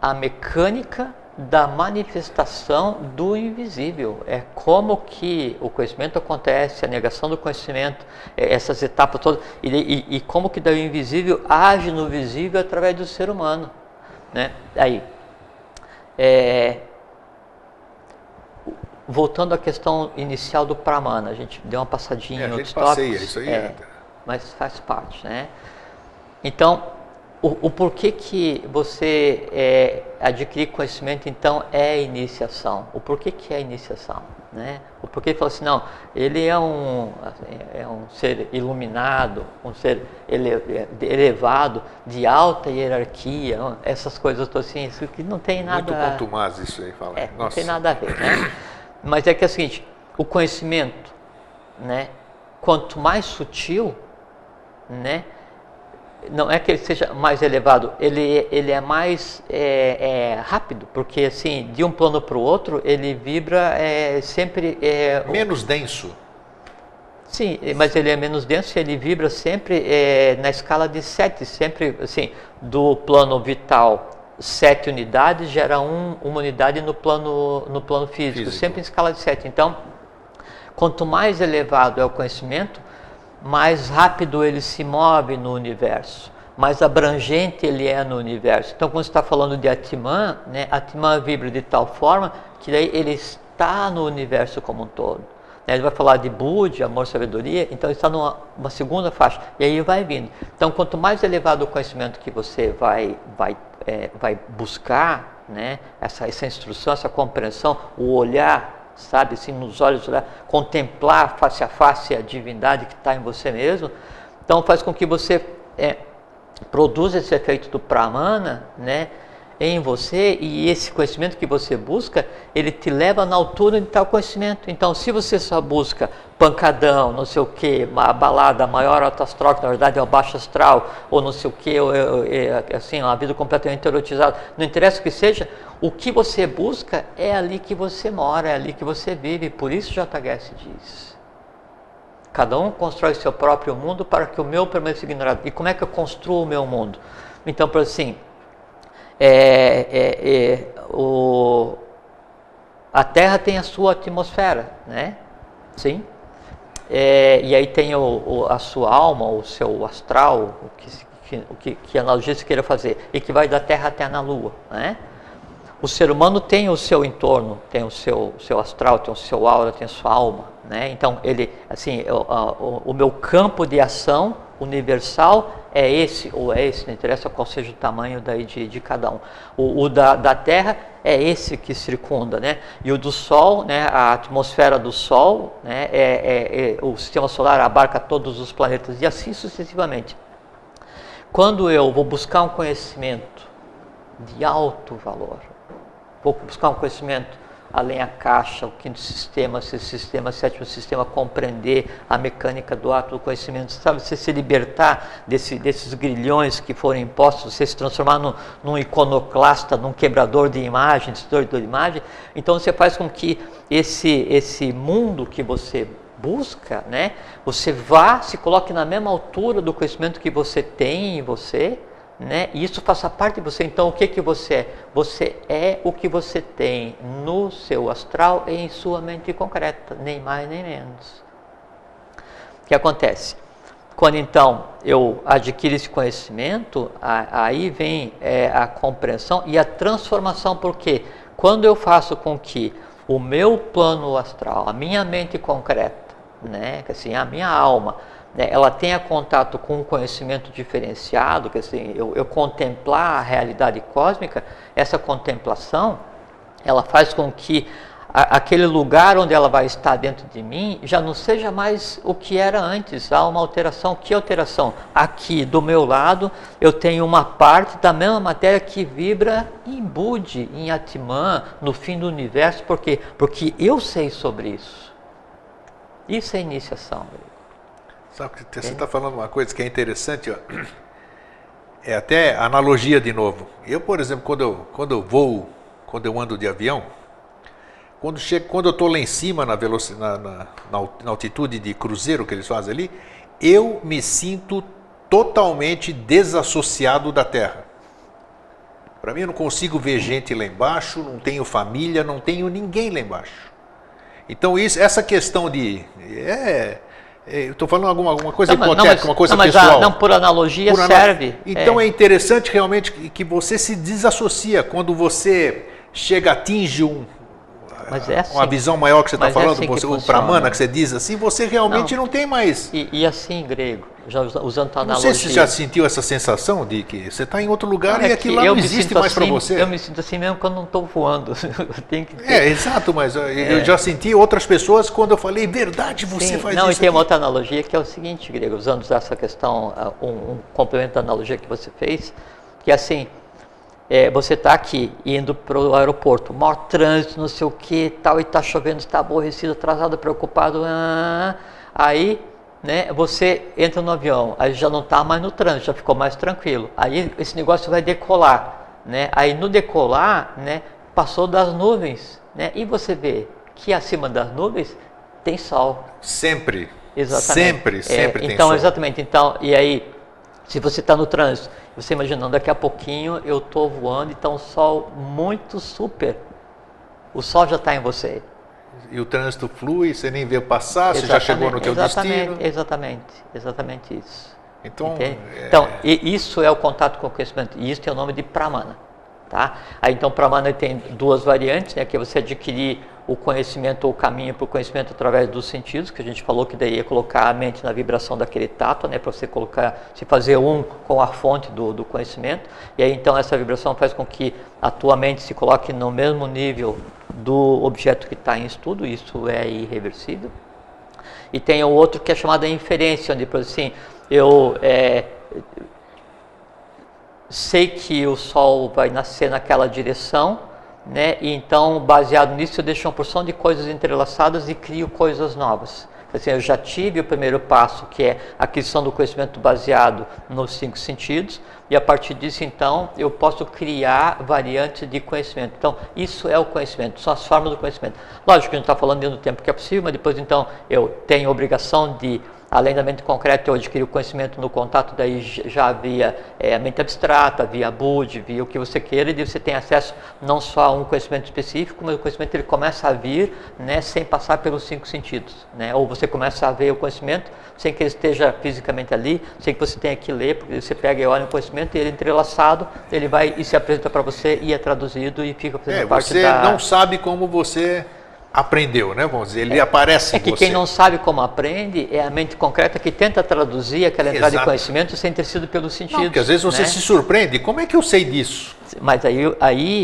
a mecânica da manifestação do invisível. É como que o conhecimento acontece, a negação do conhecimento, essas etapas todas, e como que daí o invisível age no visível através do ser humano, né? Aí, voltando à questão inicial do Pramana, a gente deu uma passadinha em outros tópicos. Isso aí mas faz parte, né? Então, o porquê que você adquirir conhecimento, então, é iniciação. O porquê que é iniciação, né? O porquê que fala assim, não, ele é um ser iluminado, um ser elevado, de alta hierarquia, essas coisas assim, isso que não tem nada... Muito contumaz isso aí, fala. Não tem nada a ver, né? Mas é que é o seguinte, o conhecimento, né, quanto mais sutil, né, não é que ele seja mais elevado, ele é mais rápido, porque assim, de um plano para o outro, ele vibra sempre... menos denso. Sim, mas ele é menos denso e ele vibra sempre na escala de 7, sempre assim, do plano vital, 7 unidades gera uma unidade no plano físico, sempre em escala de 7. Então, quanto mais elevado é o conhecimento, mais rápido ele se move no universo, mais abrangente ele é no universo. Então, quando você está falando de Atman, né, Atman vibra de tal forma que daí ele está no universo como um todo. Ele vai falar de Budi, amor, sabedoria, então ele está numa segunda faixa, e aí vai vindo. Então, quanto mais elevado o conhecimento que você vai buscar, né, essa instrução, essa compreensão, o olhar, sabe, assim, nos olhos, olhar, contemplar face a face a divindade que está em você mesmo, então faz com que você produza esse efeito do Pramana, né, em você, e esse conhecimento que você busca, ele te leva na altura de tal conhecimento. Então, se você só busca pancadão, não sei o que, uma balada maior alto astral, que na verdade é o baixo astral, ou não sei o que, assim, uma vida completamente erotizada, não interessa o que seja, o que você busca é ali que você mora, é ali que você vive. Por isso JHS diz: cada um constrói seu próprio mundo para que o meu permaneça ignorado. E como é que eu construo o meu mundo? Então, por assim, a Terra tem a sua atmosfera, né? Sim. E aí tem a sua alma, o seu astral, que analogia você queira fazer, e que vai da Terra até na Lua, né? O ser humano tem o seu entorno, tem o seu astral, tem o seu aura, tem a sua alma, né? Então, ele, assim, o meu campo de ação universal é esse, ou é esse, não interessa qual seja o tamanho daí de cada um. O da Terra é esse que circunda, né? E o do Sol, né, a atmosfera do Sol, né, o sistema solar abarca todos os planetas, e assim sucessivamente. Quando eu vou buscar um conhecimento de alto valor, vou buscar um conhecimento além a caixa, o quinto sistema, sexto sistema, sétimo sistema, compreender a mecânica do ato do conhecimento, sabe? Você se libertar desses grilhões que foram impostos, você se transformar num iconoclasta, num quebrador de imagem, destruidor de imagem. Então você faz com que esse mundo que você busca, né, você se coloque na mesma altura do conhecimento que você tem em você, né? E isso faça parte de você. Então, o que você é? Você é o que você tem no seu astral e em sua mente concreta, nem mais nem menos. O que acontece? Quando então eu adquiro esse conhecimento, aí vem a compreensão e a transformação, porque quando eu faço com que o meu plano astral, a minha mente concreta, né, assim, a minha alma, ela tenha contato com um conhecimento diferenciado, que assim, eu contemplar a realidade cósmica, essa contemplação, ela faz com que aquele lugar onde ela vai estar dentro de mim já não seja mais o que era antes. Há uma alteração. Que alteração? Aqui do meu lado eu tenho uma parte da mesma matéria que vibra em Budi, em Atman, no fim do universo. Por quê? Porque eu sei sobre isso. Isso é iniciação. Sabe que você está falando uma coisa que é interessante, ó. É até analogia de novo. Eu, por exemplo, quando eu ando de avião, quando eu estou lá em cima na altitude de cruzeiro que eles fazem ali, eu me sinto totalmente desassociado da Terra. Para mim, eu não consigo ver gente lá embaixo, não tenho família, não tenho ninguém lá embaixo. Então, essa questão de... eu estou falando alguma coisa hipotética, uma coisa pessoal. Não, por analogia serve. Então é interessante realmente que você se desassocia quando você chega, atinge uma visão maior que você está falando, o Pramana, que você diz assim, você realmente não tem mais... E assim, grego, já usando a analogia... Não sei se você já sentiu essa sensação de que você está em outro lugar e aquilo lá não existe mais para você. Eu me sinto assim mesmo quando não estou voando. Eu tenho que exato, mas eu já senti outras pessoas quando eu falei, verdade, você faz isso. Não, e tem uma outra analogia que é o seguinte, grego, usando essa questão, um complemento da analogia que você fez, que é assim... você está aqui, indo para o aeroporto, maior trânsito, não sei o que, tal, e está chovendo, está aborrecido, atrasado, preocupado, aí, né, você entra no avião, aí já não está mais no trânsito, já ficou mais tranquilo, aí esse negócio vai decolar, né, aí no decolar, né, passou das nuvens, né, e você vê que acima das nuvens tem sol. Sempre. Exatamente. Sempre tem então, sol. Exatamente, então, e aí, se você está no trânsito, você imaginando, daqui a pouquinho eu estou voando e está um sol muito super. O sol já está em você. E o trânsito flui, você nem vê passar, você já chegou no teu destino. Exatamente isso. Então, isso é o contato com o conhecimento. E isso tem o nome de Pramana. Tá? Aí então Pramana tem duas variantes, né, que é você adquirir o conhecimento ou o caminho para o conhecimento através dos sentidos, que a gente falou que daí é colocar a mente na vibração daquele tato, né, para você se fazer um com a fonte do conhecimento, e aí então essa vibração faz com que a tua mente se coloque no mesmo nível do objeto que está em estudo, isso é irreversível. E tem o outro que é chamado de inferência, onde, por assim, eu sei que o Sol vai nascer naquela direção, né? E então, baseado nisso, eu deixo uma porção de coisas entrelaçadas e crio coisas novas. Assim, eu já tive o primeiro passo, que é a aquisição do conhecimento baseado nos 5 sentidos, e a partir disso, então, eu posso criar variantes de conhecimento. Então, isso é o conhecimento, são as formas do conhecimento. Lógico que a gente está falando dentro do tempo que é possível, mas depois, então, eu tenho a obrigação de, além da mente concreta, eu adquiri o conhecimento no contato, daí já havia a mente abstrata, havia Budi, via o que você queira, e você tem acesso não só a um conhecimento específico, mas o conhecimento ele começa a vir, né, sem passar pelos 5 sentidos, né? Ou você começa a ver o conhecimento sem que ele esteja fisicamente ali, sem que você tenha que ler, porque você pega e olha o conhecimento e ele entrelaçado, ele vai e se apresenta para você e é traduzido e fica fazendo parte você não sabe como você aprendeu, né? Vamos dizer, ele aparece em você. É que quem não sabe como aprende é a mente concreta que tenta traduzir aquela entrada de conhecimento sem ter sido pelos sentidos. Não, porque às vezes você se surpreende, como é que eu sei disso? Mas aí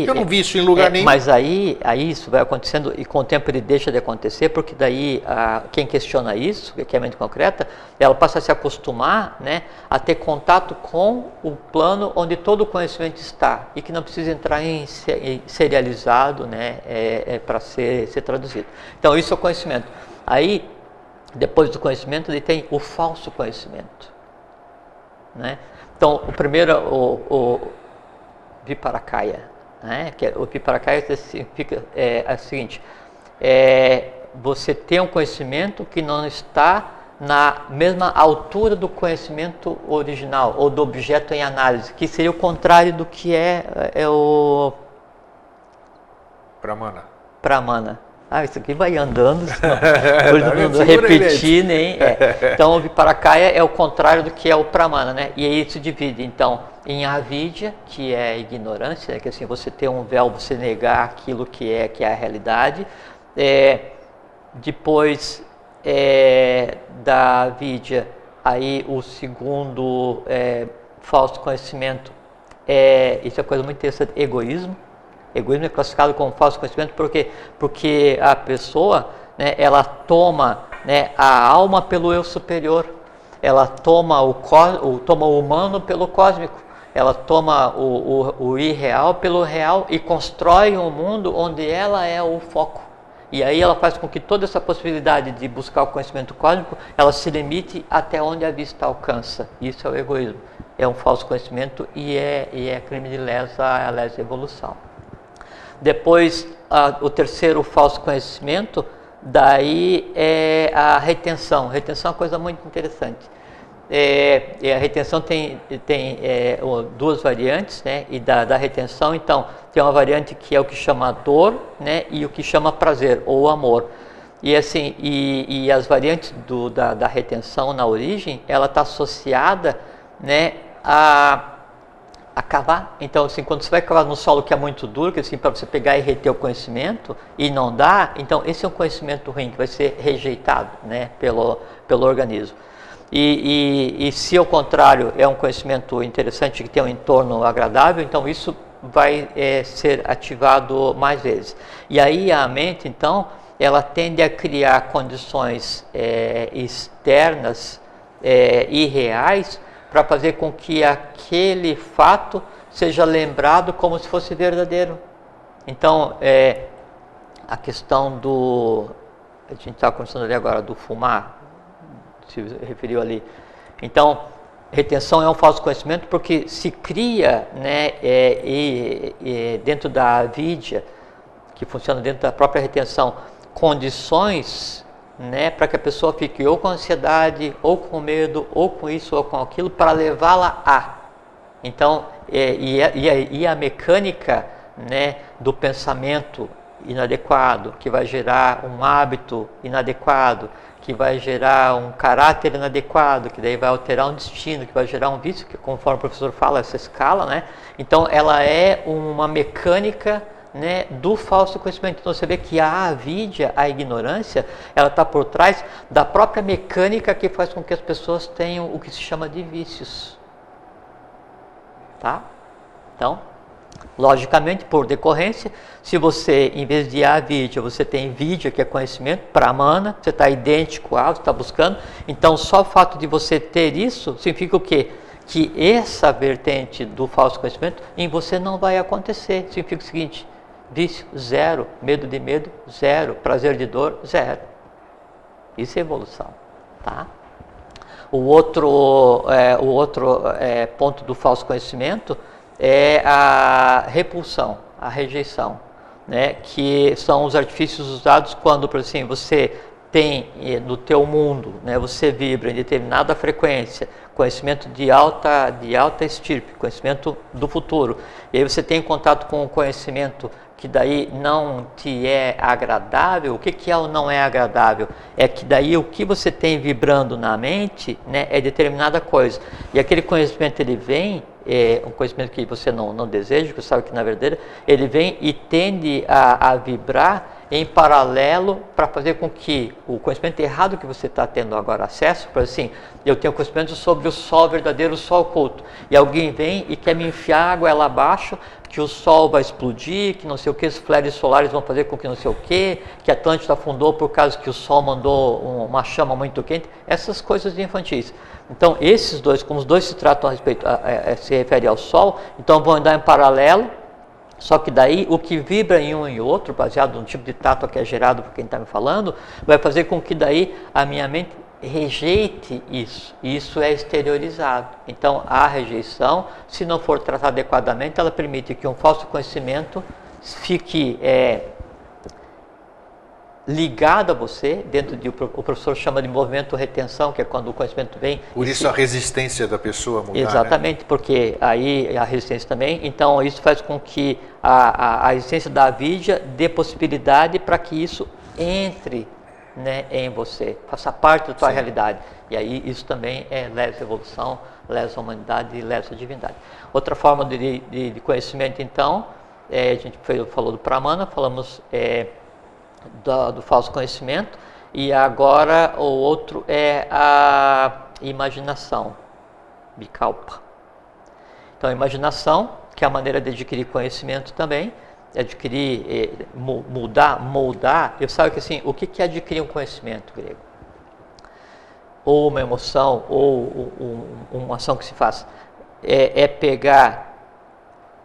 eu não vi isso em lugar nenhum. Mas aí isso vai acontecendo e com o tempo ele deixa de acontecer, porque daí quem questiona isso, que é a mente concreta, ela passa a se acostumar, né, a ter contato com o plano onde todo o conhecimento está e que não precisa entrar em serializado, né, para ser traduzido. Então isso é o conhecimento. Aí, depois do conhecimento, ele tem o falso conhecimento, né? Então, o primeiro, o Viparakaya, né? Que o Viparakaya significa o seguinte: você tem um conhecimento que não está na mesma altura do conhecimento original ou do objeto em análise, que seria o contrário do que é o Pramana. Isso aqui vai andando, não repetir nem. Então, o Viparakaya é o contrário do que é o Pramana, né? E aí se divide, então, em Avidya, que é ignorância, né? Que assim, você ter um véu, você negar aquilo que é a realidade. Depois da Avidya, aí o segundo falso conhecimento isso é coisa muito interessante, egoísmo. Egoísmo é classificado como falso conhecimento porque a pessoa, né, ela toma, né, a alma pelo eu superior, ela toma o humano pelo cósmico, ela toma o irreal pelo real e constrói um mundo onde ela é o foco. E aí ela faz com que toda essa possibilidade de buscar o conhecimento cósmico, ela se limite até onde a vista alcança. Isso é o egoísmo. É um falso conhecimento e é crime de lesa evolução. Depois, o terceiro falso conhecimento, daí é a retenção. Retenção é uma coisa muito interessante. A retenção tem duas variantes, né? E da retenção, então, tem uma variante que é o que chama dor, né? E o que chama prazer, ou amor. E assim, e as variantes da retenção na origem, ela está associada, né, a cavar. Então, assim, quando você vai cavar no solo que é muito duro, que assim, para você pegar e reter o conhecimento e não dá, então esse é um conhecimento ruim que vai ser rejeitado, né, pelo organismo. E se ao contrário é um conhecimento interessante que tem um entorno agradável, então isso vai ser ativado mais vezes. E aí a mente, então, ela tende a criar condições externas irreais para fazer com que aquele fato seja lembrado como se fosse verdadeiro. Então, a questão a gente estava conversando ali agora do fumar, se referiu ali. Então, retenção é um falso conhecimento porque se cria, né, dentro da avidya, que funciona dentro da própria retenção, condições, né, para que a pessoa fique ou com ansiedade, ou com medo, ou com isso, ou com aquilo, para levá-la a. Então, e a mecânica, né, do pensamento inadequado, que vai gerar um hábito inadequado, que vai gerar um caráter inadequado, que daí vai alterar um destino, que vai gerar um vício, que conforme o professor fala, essa escala, né? Então, ela é uma mecânica, né, do falso conhecimento. Então você vê que a avidya, a ignorância, ela está por trás da própria mecânica que faz com que as pessoas tenham o que se chama de vícios. Tá? Então, logicamente, por decorrência, se você, em vez de avidya, você tem vidya, que é conhecimento, pramana, você está idêntico a, você está buscando, então só o fato de você ter isso, significa o quê? Que essa vertente do falso conhecimento em você não vai acontecer. Significa o seguinte: vício, zero, medo de medo, zero, prazer de dor, zero. Isso é evolução, tá? O outro ponto do falso conhecimento é a repulsão, a rejeição, né? Que são os artifícios usados quando, por exemplo, você tem no teu mundo, né, você vibra em determinada frequência, conhecimento de alta estirpe, conhecimento do futuro, e aí você tem contato com o conhecimento que daí não te é agradável. O que é o não é agradável? É que daí o que você tem vibrando na mente, né, é determinada coisa, e aquele conhecimento ele vem, um conhecimento que você não deseja, que você sabe que na verdade ele vem e tende a vibrar em paralelo para fazer com que o conhecimento errado que você está tendo agora acesso, por assim, eu tenho conhecimento sobre o sol verdadeiro, o sol oculto, e alguém vem e quer me enfiar água ela abaixo, que o sol vai explodir, que não sei o que, os flares solares vão fazer com que não sei o que a Atlântida afundou por causa que o sol mandou uma chama muito quente, essas coisas infantis. Então esses dois, como os dois se tratam a respeito, se refere ao sol, então vão andar em paralelo. Só que daí o que vibra em um e outro, baseado no tipo de tato que é gerado por quem está me falando, vai fazer com que daí a minha mente rejeite isso. E isso é exteriorizado. Então a rejeição, se não for tratada adequadamente, ela permite que um falso conhecimento fique ligado a você, dentro de o professor chama de movimento retenção, que é quando o conhecimento vem. Por isso a resistência da pessoa mudar. Exatamente, né? Porque aí a resistência também, então isso faz com que a existência da avidya dê possibilidade para que isso entre, né, em você, faça parte da tua realidade. E aí isso também lesa a evolução, lesa a humanidade e lesa a divindade. Outra forma de conhecimento, então, a gente falou do pramana, falamos do falso conhecimento, e agora o outro é a imaginação, vikalpa. Então a imaginação, que é a maneira de adquirir conhecimento também, adquirir, moldar. Eu sabe que assim, o que é adquirir um conhecimento grego? Ou uma emoção, ou uma ação que se faz, é pegar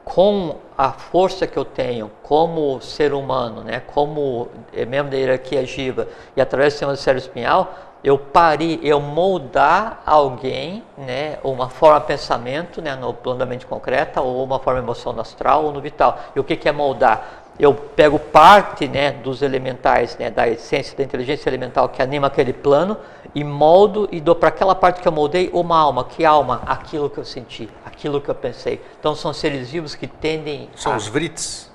com a força que eu tenho como ser humano, né, como membro da hierarquia jiva, e através do sistema do cérebro espinhal, eu moldar alguém, né, uma forma de pensamento, né, no plano da mente concreta, ou uma forma de emoção no astral ou no vital. E o que é moldar? Eu pego parte, né, dos elementais, né, da essência da inteligência elemental que anima aquele plano, e moldo e dou para aquela parte que eu moldei uma alma. Que alma? Aquilo que eu senti, aquilo que eu pensei. Então são seres vivos que tendem São os vritis?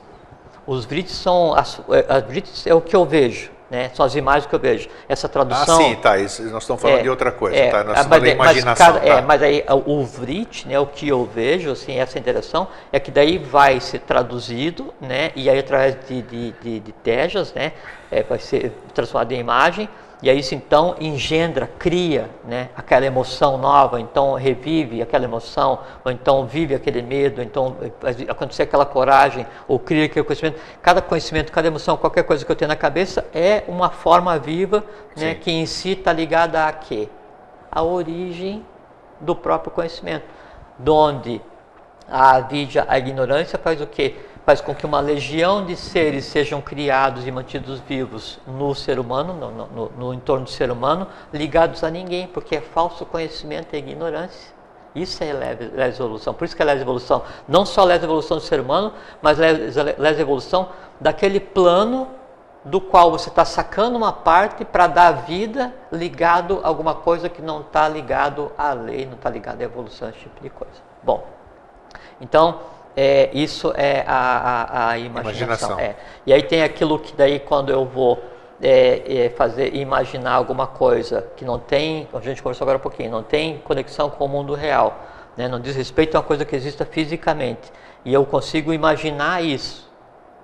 Os vritis são, as vritis é o que eu vejo, né? São as imagens que eu vejo. Essa tradução... Ah, sim, tá, isso, nós estamos falando de outra coisa, tá? Nós estamos falando da imaginação. Mas aí o vrit, né, o que eu vejo, assim, essa interação, é que daí vai ser traduzido, né, e aí através de tejas, né, vai ser transformado em imagem, e aí isso então engendra, cria, né, aquela emoção nova, então revive aquela emoção, ou então vive aquele medo, então acontecer aquela coragem, ou cria aquele conhecimento. Cada conhecimento, cada emoção, qualquer coisa que eu tenho na cabeça é uma forma viva, né, que em si está ligada a quê? A origem do próprio conhecimento, donde a avidya, a ignorância, faz o quê? Faz com que uma legião de seres sejam criados e mantidos vivos no ser humano, no entorno do ser humano, ligados a ninguém, porque é falso conhecimento e ignorância. Isso é lesa evolução. Por isso que é lesa evolução. Não só lesa evolução do ser humano, mas lesa evolução daquele plano do qual você está sacando uma parte para dar vida ligado a alguma coisa que não está ligado à lei, não está ligado à evolução, esse tipo de coisa. Bom, então... isso é a imaginação. E aí tem aquilo que daí quando eu vou imaginar alguma coisa que não tem, a gente conversou agora um pouquinho, não tem conexão com o mundo real, né? Não diz respeito a uma coisa que exista fisicamente, e eu consigo imaginar isso,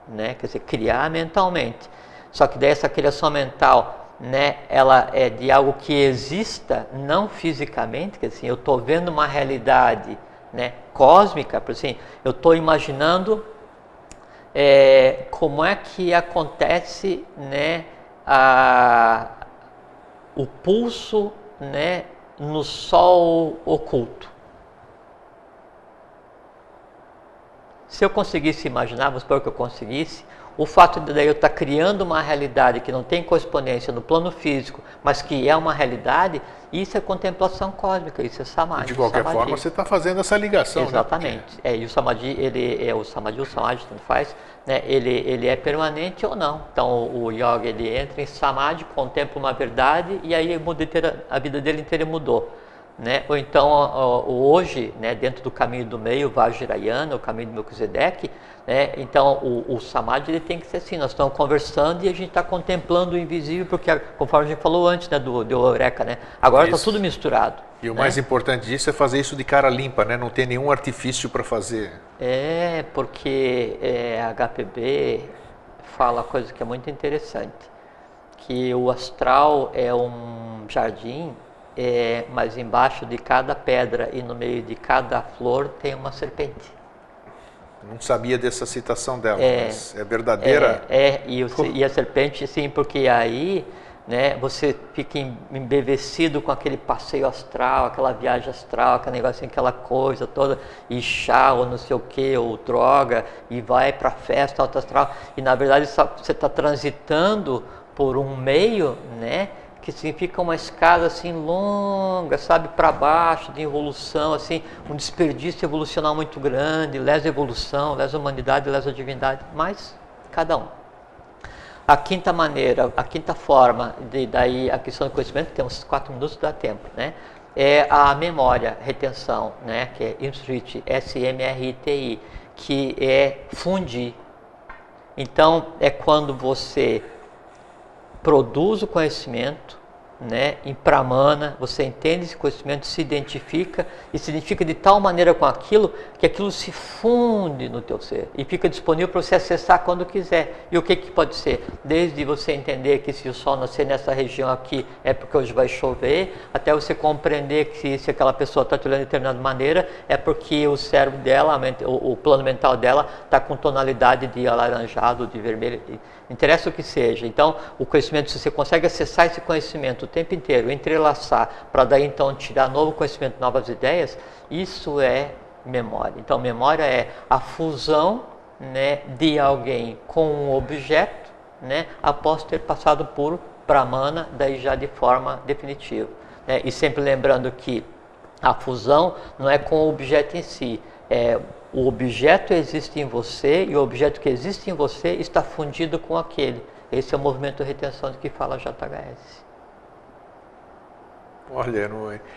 né? Quer dizer, criar mentalmente. Só que daí essa criação mental, né, ela é de algo que exista, não fisicamente, que assim, eu estou vendo uma realidade, né, cósmica, por assim, eu estou imaginando como é que acontece, né, o pulso, né, no Sol oculto. Se eu conseguisse imaginar, vamos supor que eu conseguisse, o fato de daí eu estar criando uma realidade que não tem correspondência no plano físico, mas que é uma realidade, isso é contemplação cósmica, isso é samadhi. De qualquer forma, você está fazendo essa ligação. Exatamente. Né? E o samadhi, o samadhi, tanto faz, né? Ele é permanente ou não. Então o yoga, ele entra em samadhi, contempla uma verdade e aí a vida dele inteira mudou. Né? Ou então hoje, né, dentro do caminho do meio, Vajrayana, o caminho do Melquisedeque, né? Então o samadhi, ele tem que ser assim, nós estamos conversando e a gente está contemplando o invisível, porque conforme a gente falou antes, né, do Eureka, né? Agora está tudo misturado. E o mais importante disso é fazer isso de cara limpa, né? Não ter nenhum artifício para fazer. Porque a HPB fala coisa que é muito interessante, que o astral é um jardim, mas embaixo de cada pedra e no meio de cada flor tem uma serpente. Não sabia dessa citação dela, mas é verdadeira? E a serpente, sim, porque aí, né, você fica embevecido com aquele passeio astral, aquela viagem astral, aquele negocinho, aquela coisa toda, e chá, ou não sei o que, ou droga, e vai para a festa alta astral, e na verdade você está transitando por um meio, né, que significa uma escada assim longa, sabe, para baixo, de evolução, assim, um desperdício evolucional muito grande, lesa a evolução, lesa a humanidade, lesa a divindade, mas cada um. A quinta maneira, a quinta forma de daí a questão do conhecimento, que tem uns 4 minutos, dá tempo, né? É a memória, retenção, né? Que é Smriti, S-M-R-I-T-I, que é fundir. Então, é quando você produz o conhecimento, né, em pramana, você entende esse conhecimento, se identifica de tal maneira com aquilo que aquilo se funde no teu ser e fica disponível para você acessar quando quiser. E o que pode ser? Desde você entender que se o sol nascer nessa região aqui é porque hoje vai chover, até você compreender que se aquela pessoa está te olhando de determinada maneira é porque o cérebro dela, o plano mental dela está com tonalidade de alaranjado, de vermelho, interessa o que seja. Então, o conhecimento, se você consegue acessar esse conhecimento o tempo inteiro, entrelaçar, para daí então tirar novo conhecimento, novas ideias, isso é memória. Então, memória é a fusão, né, de alguém com um objeto, né, após ter passado por pramana, daí já de forma definitiva. Né? E sempre lembrando que a fusão não é com o objeto em si, o objeto existe em você e o objeto que existe em você está fundido com aquele. Esse é o movimento de retenção de que fala JHS. Olha,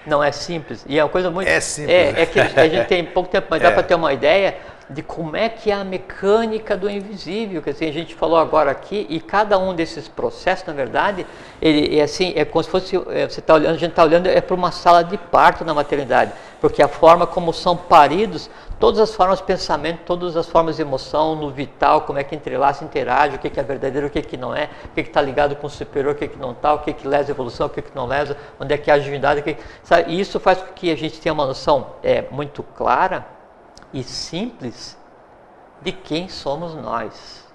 não é simples. E é uma coisa muito... É simples. É que a gente tem pouco tempo, mas dá para ter uma ideia de como é que é a mecânica do invisível, que assim, a gente falou agora aqui, e cada um desses processos, na verdade, ele é assim, é como se fosse, você tá olhando, a gente está olhando para uma sala de parto na maternidade, porque a forma como são paridos, todas as formas de pensamento, todas as formas de emoção, no vital, como é que entrelaça, interage, o que é verdadeiro, o que não é, o que está ligado com o superior, o que não está, o que lesa a evolução, o que não lesa, onde é que há a divindade, sabe? E isso faz com que a gente tenha uma noção muito clara e simples de quem somos nós.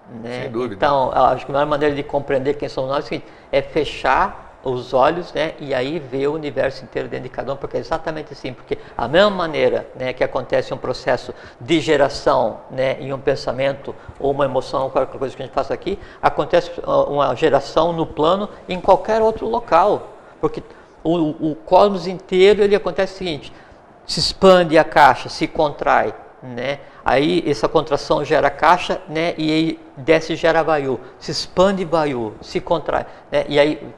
Né? Sem dúvida. Então, acho que a melhor maneira de compreender quem somos nós é fechar os olhos, né, e aí ver o universo inteiro dentro de cada um, porque é exatamente assim, porque a mesma maneira, né, que acontece um processo de geração, né, em um pensamento ou uma emoção, ou qualquer coisa que a gente faça aqui, acontece uma geração no plano em qualquer outro local, porque o cosmos inteiro, ele acontece o seguinte: se expande a caixa, se contrai, né? Aí essa contração gera caixa, né? E aí desce e gera vayu, se expande vayu, se contrai, né? E aí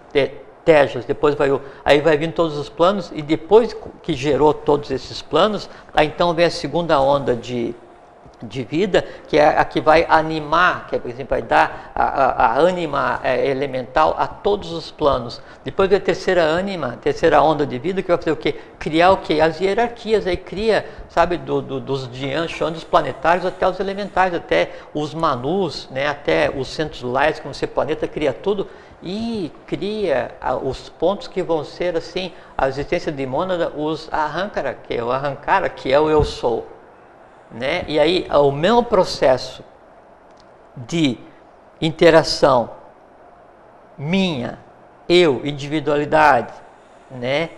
tejas, depois vayu, aí vai vindo todos os planos, e depois que gerou todos esses planos, aí então vem a segunda onda de de vida, que é a que vai animar, que é, por exemplo, vai dar a ânima elemental a todos os planos. Depois vem a terceira ânima, terceira onda de vida, que vai fazer o quê? Criar o quê? As hierarquias, aí cria, sabe, dos dos planetários até os elementais, até os manus, né, até os centros solares, como você planeta, cria tudo, e cria os pontos que vão ser, assim, a existência de mônada, os arrancara, que é o eu sou. Né? E aí o mesmo processo de interação minha, eu, individualidade, né,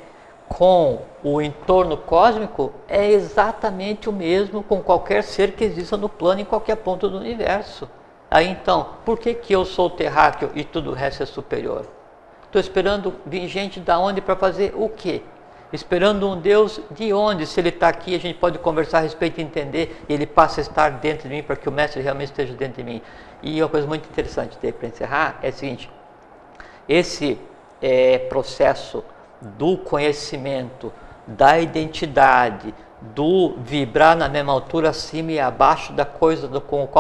com o entorno cósmico é exatamente o mesmo com qualquer ser que exista no plano em qualquer ponto do universo. Aí então, por que eu sou terráqueo e tudo o resto é superior? Estou esperando vir gente da onde para fazer o quê? Esperando um Deus de onde? Se Ele está aqui, a gente pode conversar a respeito e entender, e Ele passa a estar dentro de mim para que o Mestre realmente esteja dentro de mim. E uma coisa muito interessante para encerrar é o seguinte: esse processo do conhecimento, da identidade, do vibrar na mesma altura acima e abaixo da coisa com o qual